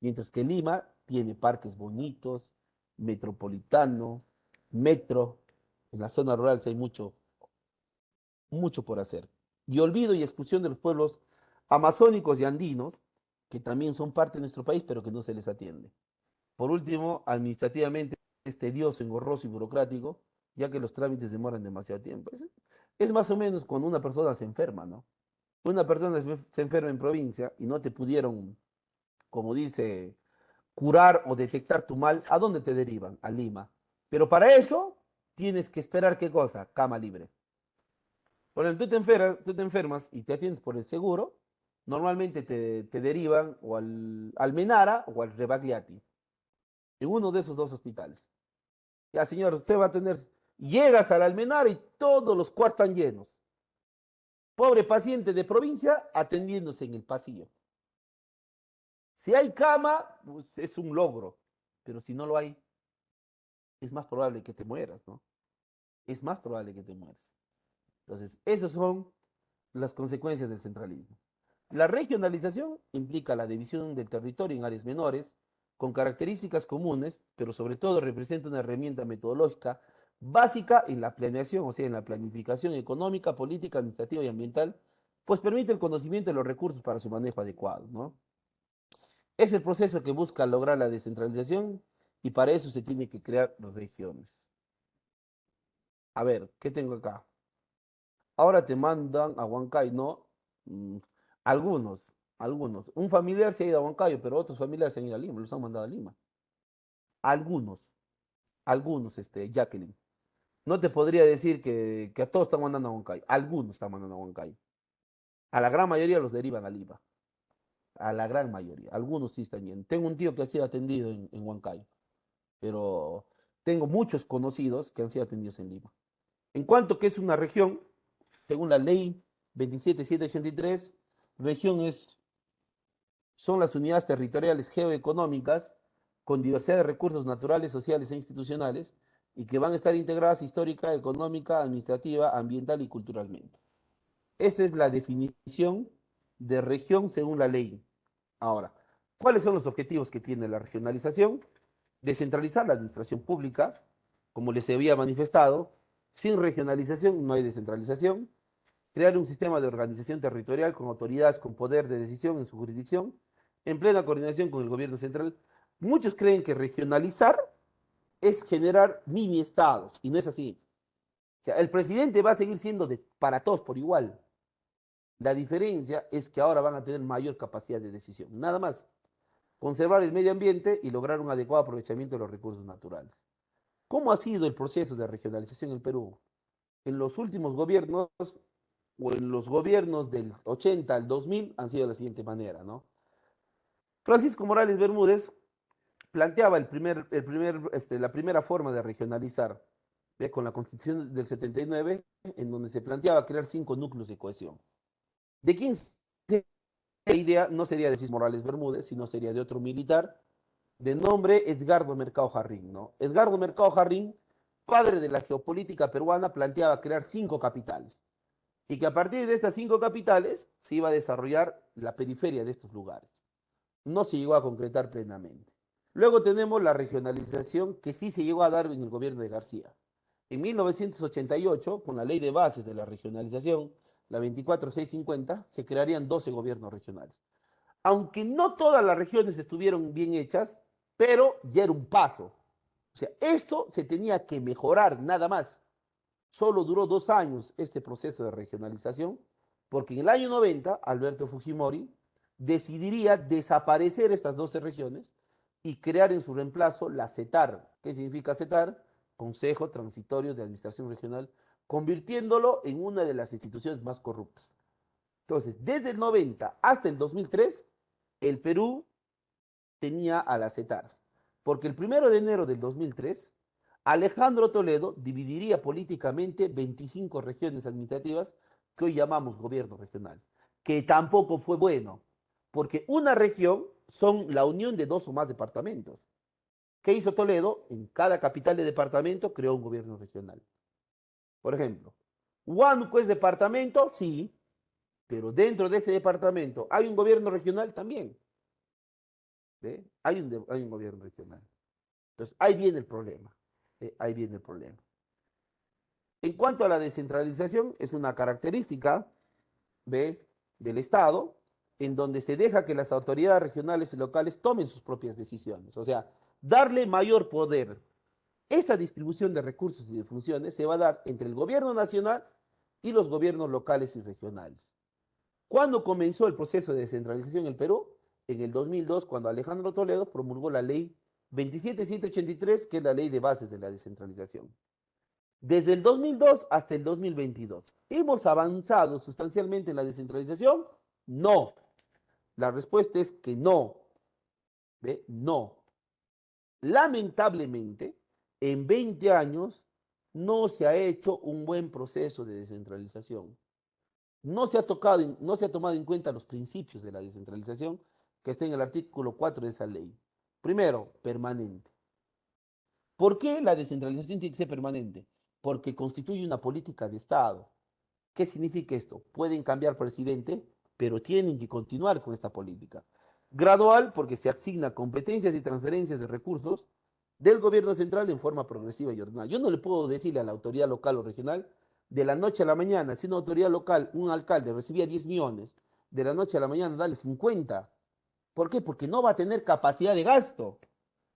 Mientras que Lima tiene parques bonitos, metropolitano, metro. En las zonas rurales hay mucho por hacer. Y olvido y exclusión de los pueblos amazónicos y andinos, que también son parte de nuestro país, pero que no se les atiende. Por último, administrativamente es tedioso, engorroso y burocrático, ya que los trámites demoran demasiado tiempo. Es más o menos cuando una persona se enferma, ¿no? Una persona se enferma en provincia y no te pudieron, como dice, curar o detectar tu mal, ¿a dónde te derivan? A Lima. Pero para eso tienes que esperar, ¿qué cosa? Cama libre. Por ejemplo, tú te enfermas y te atiendes por el seguro, normalmente te derivan o al Menara o al Rebagliati, en uno de esos dos hospitales. Ya, señor, usted va a tener, llegas al Almenara y todos los cuartos están llenos. Pobre paciente de provincia atendiéndose en el pasillo. Si hay cama, pues es un logro, pero si no lo hay, es más probable que te mueras, ¿no? Es más probable que te mueras. Entonces, esas son las consecuencias del centralismo. La regionalización implica la división del territorio en áreas menores, con características comunes, pero sobre todo representa una herramienta metodológica básica en la planeación, o sea, en la planificación económica, política, administrativa y ambiental, pues permite el conocimiento de los recursos para su manejo adecuado, ¿no? Es el proceso que busca lograr la descentralización y para eso se tiene que crear regiones. A ver, ¿qué tengo acá? Ahora te mandan a Huancayo, ¿no? Mm, algunos. Un familiar se ha ido a Huancayo, pero otros familiares se han ido a Lima, los han mandado a Lima. Algunos, Jacqueline. No te podría decir que a todos están mandando a Huancayo. Algunos están mandando a Huancayo. A la gran mayoría los derivan a Lima. A la gran mayoría. Algunos sí están yendo. Tengo un tío que ha sido atendido en Huancayo, pero tengo muchos conocidos que han sido atendidos en Lima. En cuanto que es una región, según la ley 27783, región son las unidades territoriales geoeconómicas con diversidad de recursos naturales, sociales e institucionales y que van a estar integradas histórica, económica, administrativa, ambiental y culturalmente. Esa es la definición de región según la ley. Ahora, ¿cuáles son los objetivos que tiene la regionalización? Descentralizar la administración pública, como les había manifestado. Sin regionalización no hay descentralización. Crear un sistema de organización territorial con autoridades con poder de decisión en su jurisdicción, en plena coordinación con el gobierno central. Muchos creen que regionalizar es generar mini estados, y no es así. O sea, el presidente va a seguir siendo para todos por igual. La diferencia es que ahora van a tener mayor capacidad de decisión. Nada más. Conservar el medio ambiente y lograr un adecuado aprovechamiento de los recursos naturales. ¿Cómo ha sido el proceso de regionalización en Perú? En los últimos gobiernos o en los gobiernos del 80 al 2000 han sido de la siguiente manera, ¿no? Francisco Morales Bermúdez planteaba la primera forma de regionalizar, ¿ve? Con la Constitución del 79, en donde se planteaba crear 5 núcleos de cohesión. ¿De quién sería la idea? No sería de Francisco Morales Bermúdez, sino sería de otro militar, de nombre Edgardo Mercado Jarrín, ¿no? Edgardo Mercado Jarrín, padre de la geopolítica peruana, planteaba crear 5 capitales y que a partir de estas 5 capitales se iba a desarrollar la periferia de estos lugares. No se llegó a concretar plenamente. Luego tenemos la regionalización que sí se llegó a dar en el gobierno de García. En 1988, con la ley de bases de la regionalización, la 24650, se crearían 12 gobiernos regionales. Aunque no todas las regiones estuvieron bien hechas, pero ya era un paso. O sea, esto se tenía que mejorar, nada más. Solo duró 2 años este proceso de regionalización, porque en el año 90, Alberto Fujimori decidiría desaparecer estas 12 regiones y crear en su reemplazo la CETAR. ¿Qué significa CETAR? Consejo Transitorio de Administración Regional, convirtiéndolo en una de las instituciones más corruptas. Entonces, desde el 90 hasta el 2003, el Perú tenía a las CETARs, porque el 1 de enero del 2003, Alejandro Toledo dividiría políticamente 25 regiones administrativas que hoy llamamos gobierno regional, que tampoco fue bueno, porque una región son la unión de 2 o más departamentos. ¿Qué hizo Toledo? En cada capital de departamento creó un gobierno regional. Por ejemplo, Huánuco es departamento, sí, pero dentro de ese departamento hay un gobierno regional también. ¿Ve? Hay un gobierno regional. Entonces, ahí viene el problema. Ahí viene el problema. En cuanto a la descentralización, es una característica, ¿ve?, del Estado, en donde se deja que las autoridades regionales y locales tomen sus propias decisiones. O sea, darle mayor poder. Esta distribución de recursos y de funciones se va a dar entre el gobierno nacional y los gobiernos locales y regionales. ¿Cuándo comenzó el proceso de descentralización en el Perú? En el 2002, cuando Alejandro Toledo promulgó la ley 27783, que es la ley de bases de la descentralización. Desde el 2002 hasta el 2022, ¿hemos avanzado sustancialmente en la descentralización? No. La respuesta es que no. ¿Ve? No. Lamentablemente, en 20 años no se ha hecho un buen proceso de descentralización. No se ha tomado en cuenta los principios de la descentralización que está en el artículo 4 de esa ley. Primero, permanente. ¿Por qué la descentralización tiene que ser permanente? Porque constituye una política de Estado. ¿Qué significa esto? Pueden cambiar presidente, pero tienen que continuar con esta política. Gradual, porque se asigna competencias y transferencias de recursos del gobierno central en forma progresiva y ordenada. Yo no le puedo decirle a la autoridad local o regional, de la noche a la mañana, si una autoridad local, un alcalde recibía 10 millones, de la noche a la mañana dale 50. ¿Por qué? Porque no va a tener capacidad de gasto.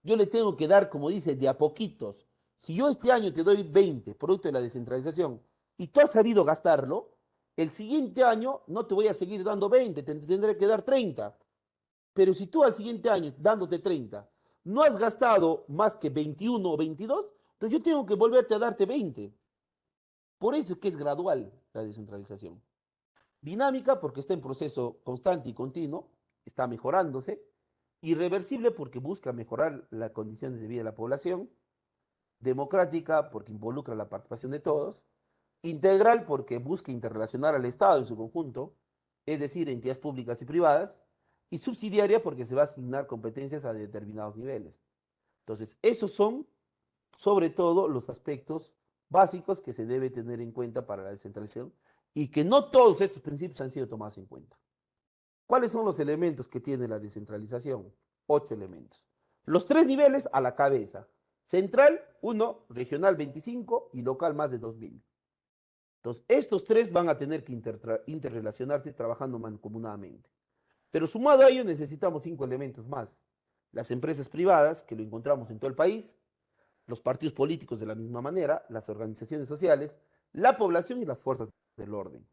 Yo le tengo que dar, como dice, de a poquitos. Si yo este año te doy 20, producto de la descentralización, y tú has sabido gastarlo, el siguiente año no te voy a seguir dando 20, te tendré que dar 30. Pero si tú al siguiente año, dándote 30, no has gastado más que 21 o 22, entonces yo tengo que volverte a darte 20. Por eso es que es gradual la descentralización. Dinámica porque está en proceso constante y continuo, está mejorándose. Irreversible porque busca mejorar las condiciones de vida de la población. Democrática porque involucra la participación de todos. Integral porque busca interrelacionar al Estado en su conjunto, es decir, entidades públicas y privadas. Y subsidiaria porque se va a asignar competencias a determinados niveles. Entonces, esos son sobre todo los aspectos básicos que se debe tener en cuenta para la descentralización y que no todos estos principios han sido tomados en cuenta. ¿Cuáles son los elementos que tiene la descentralización? 8 elementos. Los 3 niveles a la cabeza. Central, 1, regional, 25 y local, más de 2000. Entonces, estos 3 van a tener que interrelacionarse trabajando mancomunadamente. Pero sumado a ello necesitamos 5 elementos más. Las empresas privadas, que lo encontramos en todo el país, los partidos políticos de la misma manera, las organizaciones sociales, la población y las fuerzas del orden.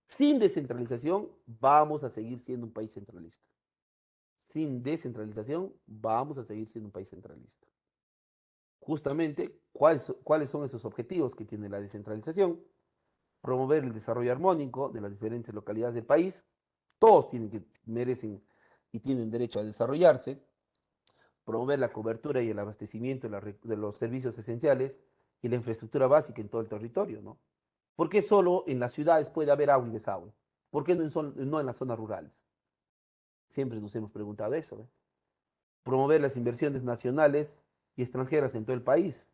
Sin descentralización vamos a seguir siendo un país centralista. Sin descentralización vamos a seguir siendo un país centralista. Justamente, ¿cuáles son esos objetivos que tiene la descentralización? Promover el desarrollo armónico de las diferentes localidades del país. Todos merecen y tienen derecho a desarrollarse. Promover la cobertura y el abastecimiento de los servicios esenciales y la infraestructura básica en todo el territorio, ¿no? ¿Por qué solo en las ciudades puede haber agua y desagüe? ¿Por qué no en las zonas rurales? Siempre nos hemos preguntado eso, ¿eh? Promover las inversiones nacionales y extranjeras en todo el país.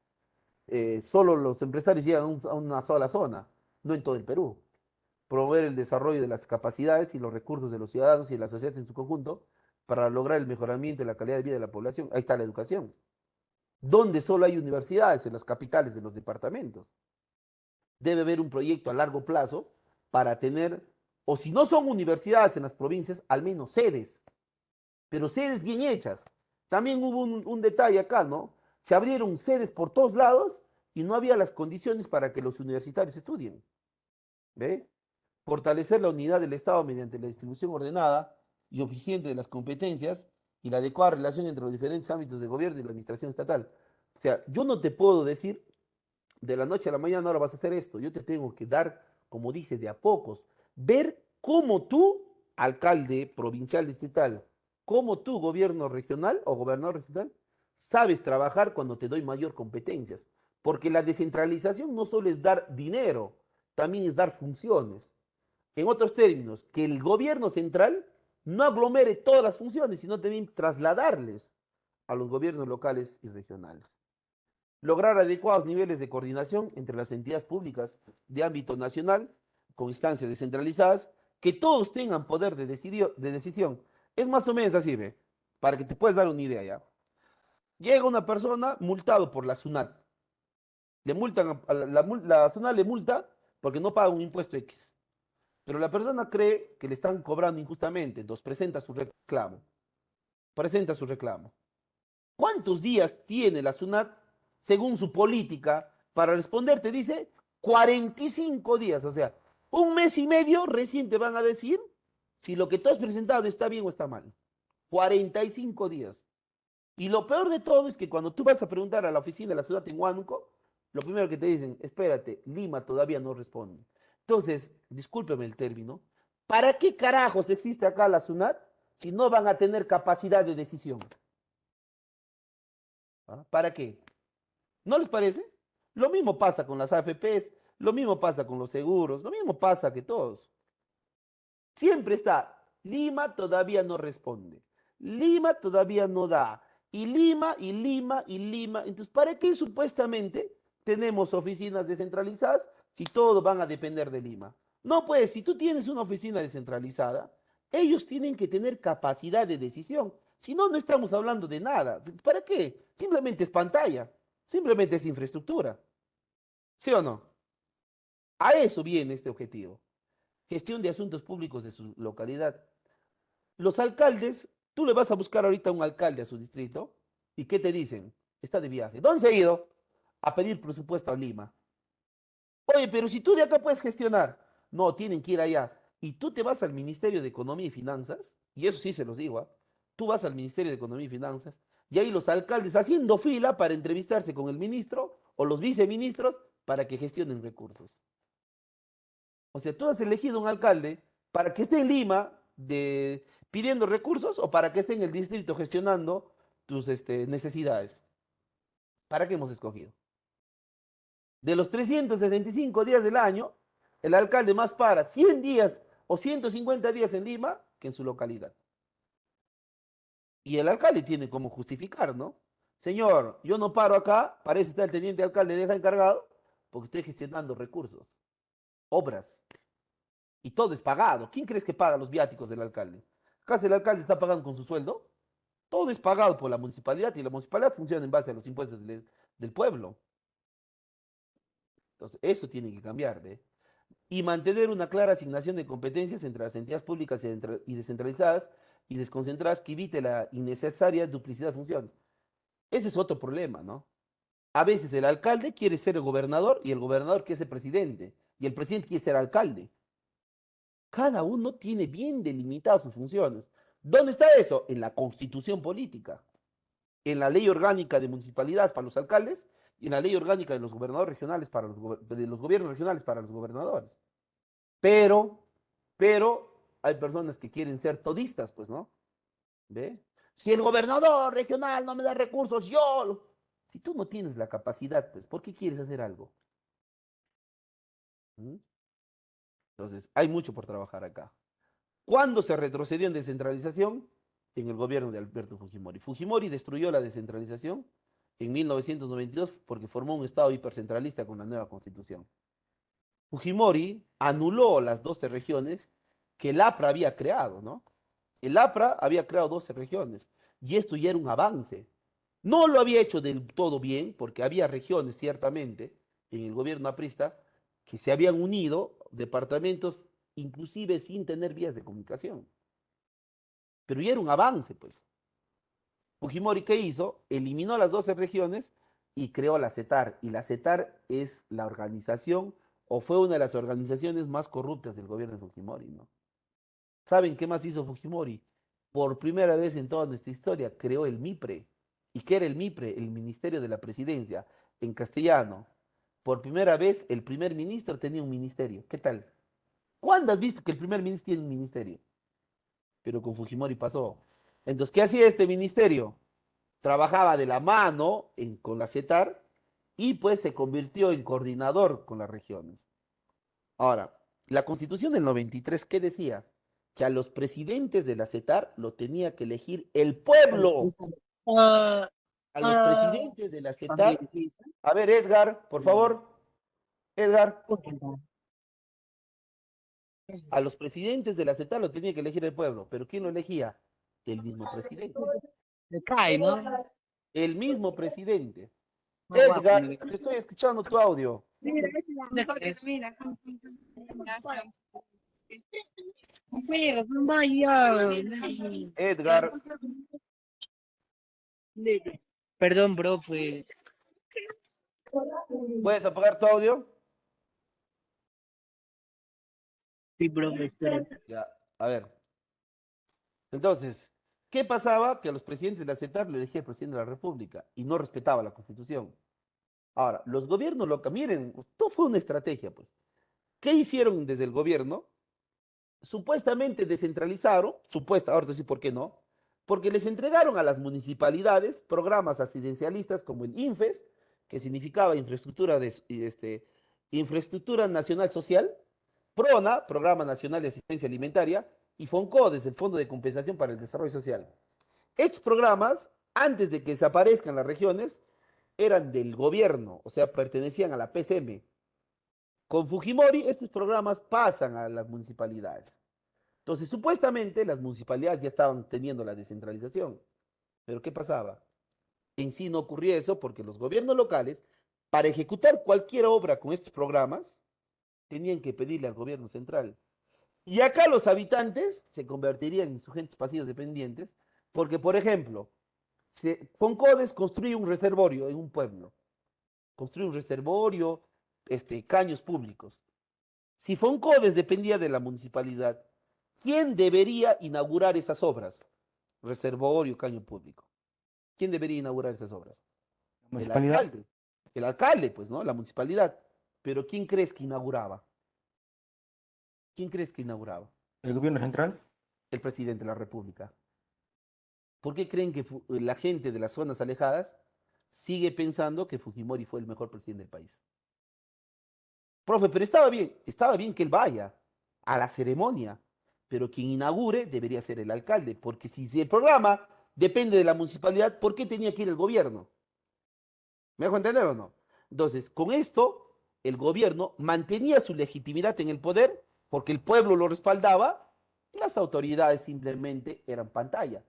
Solo los empresarios llegan a una sola zona, no en todo el Perú. Promover el desarrollo de las capacidades y los recursos de los ciudadanos y de la sociedad en su conjunto para lograr el mejoramiento de la calidad de vida de la población. Ahí está la educación. Donde solo hay universidades, en las capitales de los departamentos. Debe haber un proyecto a largo plazo para tener, o si no son universidades en las provincias, al menos sedes, pero sedes bien hechas. También hubo un detalle acá, ¿no? Se abrieron sedes por todos lados y no había las condiciones para que los universitarios estudien. ¿Ve? Fortalecer la unidad del Estado mediante la distribución ordenada y eficiente de las competencias y la adecuada relación entre los diferentes ámbitos de gobierno y la administración estatal. O sea, yo no te puedo decir de la noche a la mañana ahora vas a hacer esto. Yo te tengo que dar, como dice, de a pocos. Ver cómo tú, alcalde provincial, distrital, cómo tú, gobierno regional o gobernador regional, sabes trabajar cuando te doy mayor competencias. Porque la descentralización no solo es dar dinero, también es dar funciones. En otros términos, que el gobierno central no aglomere todas las funciones, sino también trasladarles a los gobiernos locales y regionales. Lograr adecuados niveles de coordinación entre las entidades públicas de ámbito nacional, con instancias descentralizadas, que todos tengan poder de decisión. Es más o menos así, ¿ve? Para que te puedas dar una idea ya. Llega una persona multado por la SUNAT. Le multan, la SUNAT le multa porque no paga un impuesto X. Pero la persona cree que le están cobrando injustamente, entonces presenta su reclamo. Presenta su reclamo. ¿Cuántos días tiene la SUNAT, según su política, para responder? Te dice 45 días, o sea, un mes y medio recién te van a decir si lo que tú has presentado está bien o está mal. 45 días. Y lo peor de todo es que cuando tú vas a preguntar a la oficina de la SUNAT en Huánuco, lo primero que te dicen, espérate, Lima todavía no responde. Entonces, discúlpeme el término, ¿para qué carajos existe acá la SUNAT si no van a tener capacidad de decisión? ¿Ah? ¿Para qué? ¿No les parece? Lo mismo pasa con las AFPs, lo mismo pasa con los seguros, lo mismo pasa que todos. Siempre está, Lima todavía no responde, Lima todavía no da, y Lima, y Lima, y Lima. Entonces, ¿para qué supuestamente tenemos oficinas descentralizadas si todos van a depender de Lima? No, pues, si tú tienes una oficina descentralizada, ellos tienen que tener capacidad de decisión. Si no, no estamos hablando de nada. ¿Para qué? Simplemente es pantalla, simplemente es infraestructura. ¿Sí o no? A eso viene este objetivo. Gestión de asuntos públicos de su localidad. Los alcaldes, tú le vas a buscar ahorita un alcalde a su distrito, ¿y qué te dicen? Está de viaje. ¿Dónde se ha ido? A pedir presupuesto a Lima. Oye, pero si tú de acá puedes gestionar. No, tienen que ir allá. Y tú te vas al Ministerio de Economía y Finanzas, y eso sí se los digo, ¿ah? Tú vas al Ministerio de Economía y Finanzas, y ahí los alcaldes haciendo fila para entrevistarse con el ministro o los viceministros para que gestionen recursos. O sea, tú has elegido un alcalde para que esté en Lima pidiendo recursos o para que esté en el distrito gestionando tus necesidades. ¿Para qué hemos escogido? De los 365 días del año, el alcalde más para 100 días o 150 días en Lima que en su localidad. Y el alcalde tiene como justificar, ¿no? Señor, yo no paro acá, parece estar el teniente alcalde, deja encargado, porque estoy gestionando recursos, obras. Y todo es pagado. ¿Quién crees que paga los viáticos del alcalde? ¿Acaso el alcalde está pagando con su sueldo? Todo es pagado por la municipalidad y la municipalidad funciona en base a los impuestos del pueblo. Entonces, eso tiene que cambiar, ¿ve? Y mantener una clara asignación de competencias entre las entidades públicas y descentralizadas y desconcentradas que evite la innecesaria duplicidad de funciones. Ese es otro problema, ¿no? A veces el alcalde quiere ser el gobernador y el gobernador quiere ser presidente y el presidente quiere ser alcalde. Cada uno tiene bien delimitadas sus funciones. ¿Dónde está eso? En la constitución política, en la ley orgánica de municipalidades para los alcaldes y en la ley orgánica de los gobernadores regionales de los gobiernos regionales para los gobernadores. Pero, pero hay personas que quieren ser todistas, pues, ¿no? ¿Ve? Si el gobernador regional no me da recursos, yo. Si tú no tienes la capacidad, pues, ¿por qué quieres hacer algo? ¿Mm? Entonces, hay mucho por trabajar acá. ¿Cuándo se retrocedió en descentralización? En el gobierno de Alberto Fujimori. Fujimori destruyó la descentralización en 1992 porque formó un Estado hipercentralista con la nueva constitución. Fujimori anuló las 12 regiones que el APRA había creado, ¿no? El APRA había creado 12 regiones y esto ya era un avance. No lo había hecho del todo bien porque había regiones, ciertamente, en el gobierno aprista que se habían unido, departamentos inclusive sin tener vías de comunicación. Pero ya era un avance, pues. Fujimori, ¿qué hizo? Eliminó las 12 regiones y creó la CETAR. Y la CETAR es la organización, o fue una de las organizaciones más corruptas del gobierno de Fujimori, ¿no? ¿Saben qué más hizo Fujimori? Por primera vez en toda nuestra historia creó el MIPRE. ¿Y qué era el MIPRE? El Ministerio de la Presidencia, en castellano. Por primera vez el primer ministro tenía un ministerio. ¿Qué tal? ¿Cuándo has visto que el primer ministro tiene un ministerio? Pero con Fujimori pasó. Entonces, ¿qué hacía este ministerio? Trabajaba de la mano con la CETAR y pues se convirtió en coordinador con las regiones. Ahora, la Constitución del 93, ¿qué decía? Que a los presidentes de la CETAR lo tenía que elegir el pueblo. A los presidentes de la CETAR. A ver, Edgar, por favor. Edgar. A los presidentes de la CETAR lo tenía que elegir el pueblo. ¿Pero quién lo elegía? El mismo presidente. Me cae, ¿no? El mismo presidente. No, Edgar, guapo, te estoy escuchando tu audio. Mira. Mira, no vaya. Edgar, Perdón, bro, pues. ¿puedes apagar tu audio? Sí, bro, me espera. Ya, a ver. Entonces, ¿qué pasaba? Que a los presidentes de la CETAR lo elegía el presidente de la República y no respetaba la Constitución. Ahora, los gobiernos locales, miren, esto fue una estrategia, pues. ¿Qué hicieron desde el gobierno? Supuestamente descentralizaron, ahora te voy a decir por qué no, porque les entregaron a las municipalidades programas asistencialistas como el INFES que significaba Infraestructura Nacional Social, PRONA, Programa Nacional de Asistencia Alimentaria, y FONCODES, el Fondo de Compensación para el Desarrollo Social. Estos programas, antes de que desaparezcan las regiones, eran del gobierno, o sea, pertenecían a la PCM. Con Fujimori, estos programas pasan a las municipalidades. Entonces, supuestamente, las municipalidades ya estaban teniendo la descentralización. Pero ¿qué pasaba? En sí no ocurría eso porque los gobiernos locales, para ejecutar cualquier obra con estos programas, tenían que pedirle al gobierno central. Y acá los habitantes se convertirían en sujetos pasivos dependientes, porque, por ejemplo, Foncodes construye un reservorio en un pueblo, construye un reservorio, caños públicos. Si Foncodes dependía de la municipalidad, ¿quién debería inaugurar esas obras? Reservorio, caño público. ¿Quién debería inaugurar esas obras? El Municipalidad. alcalde. El alcalde, pues, ¿no? La municipalidad. Pero ¿quién crees que inauguraba? ¿Quién crees que inauguraba? El gobierno central. El presidente de la República. ¿Por qué creen que la gente de las zonas alejadas sigue pensando que Fujimori fue el mejor presidente del país? Profe, pero estaba bien que él vaya a la ceremonia, pero quien inaugure debería ser el alcalde, porque si el programa depende de la municipalidad, ¿por qué tenía que ir el gobierno? ¿Me dejo entender o no? Entonces, con esto, el gobierno mantenía su legitimidad en el poder porque el pueblo lo respaldaba y las autoridades simplemente eran pantalla.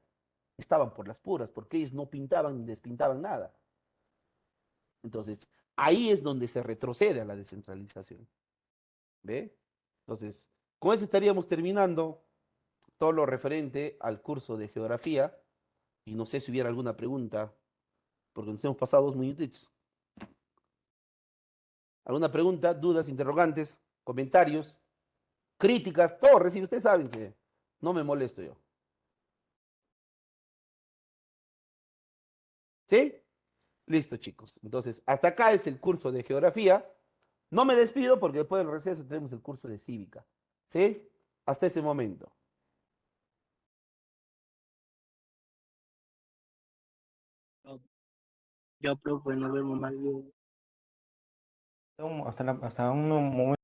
Estaban por las puras, porque ellos no pintaban ni despintaban nada. Entonces, ahí es donde se retrocede a la descentralización. ¿Ve? Entonces, con eso estaríamos terminando todo lo referente al curso de geografía. Y no sé si hubiera alguna pregunta, porque nos hemos pasado 2 minutitos. ¿Alguna pregunta, dudas, interrogantes, comentarios, críticas? Todo recibe. Ustedes saben que no me molesto yo. ¿Sí? Listo, chicos. Entonces, hasta acá es el curso de geografía. No me despido porque después del receso tenemos el curso de cívica. ¿Sí? Hasta ese momento. Yo, profe, nos vemos más bien. Hasta un momento.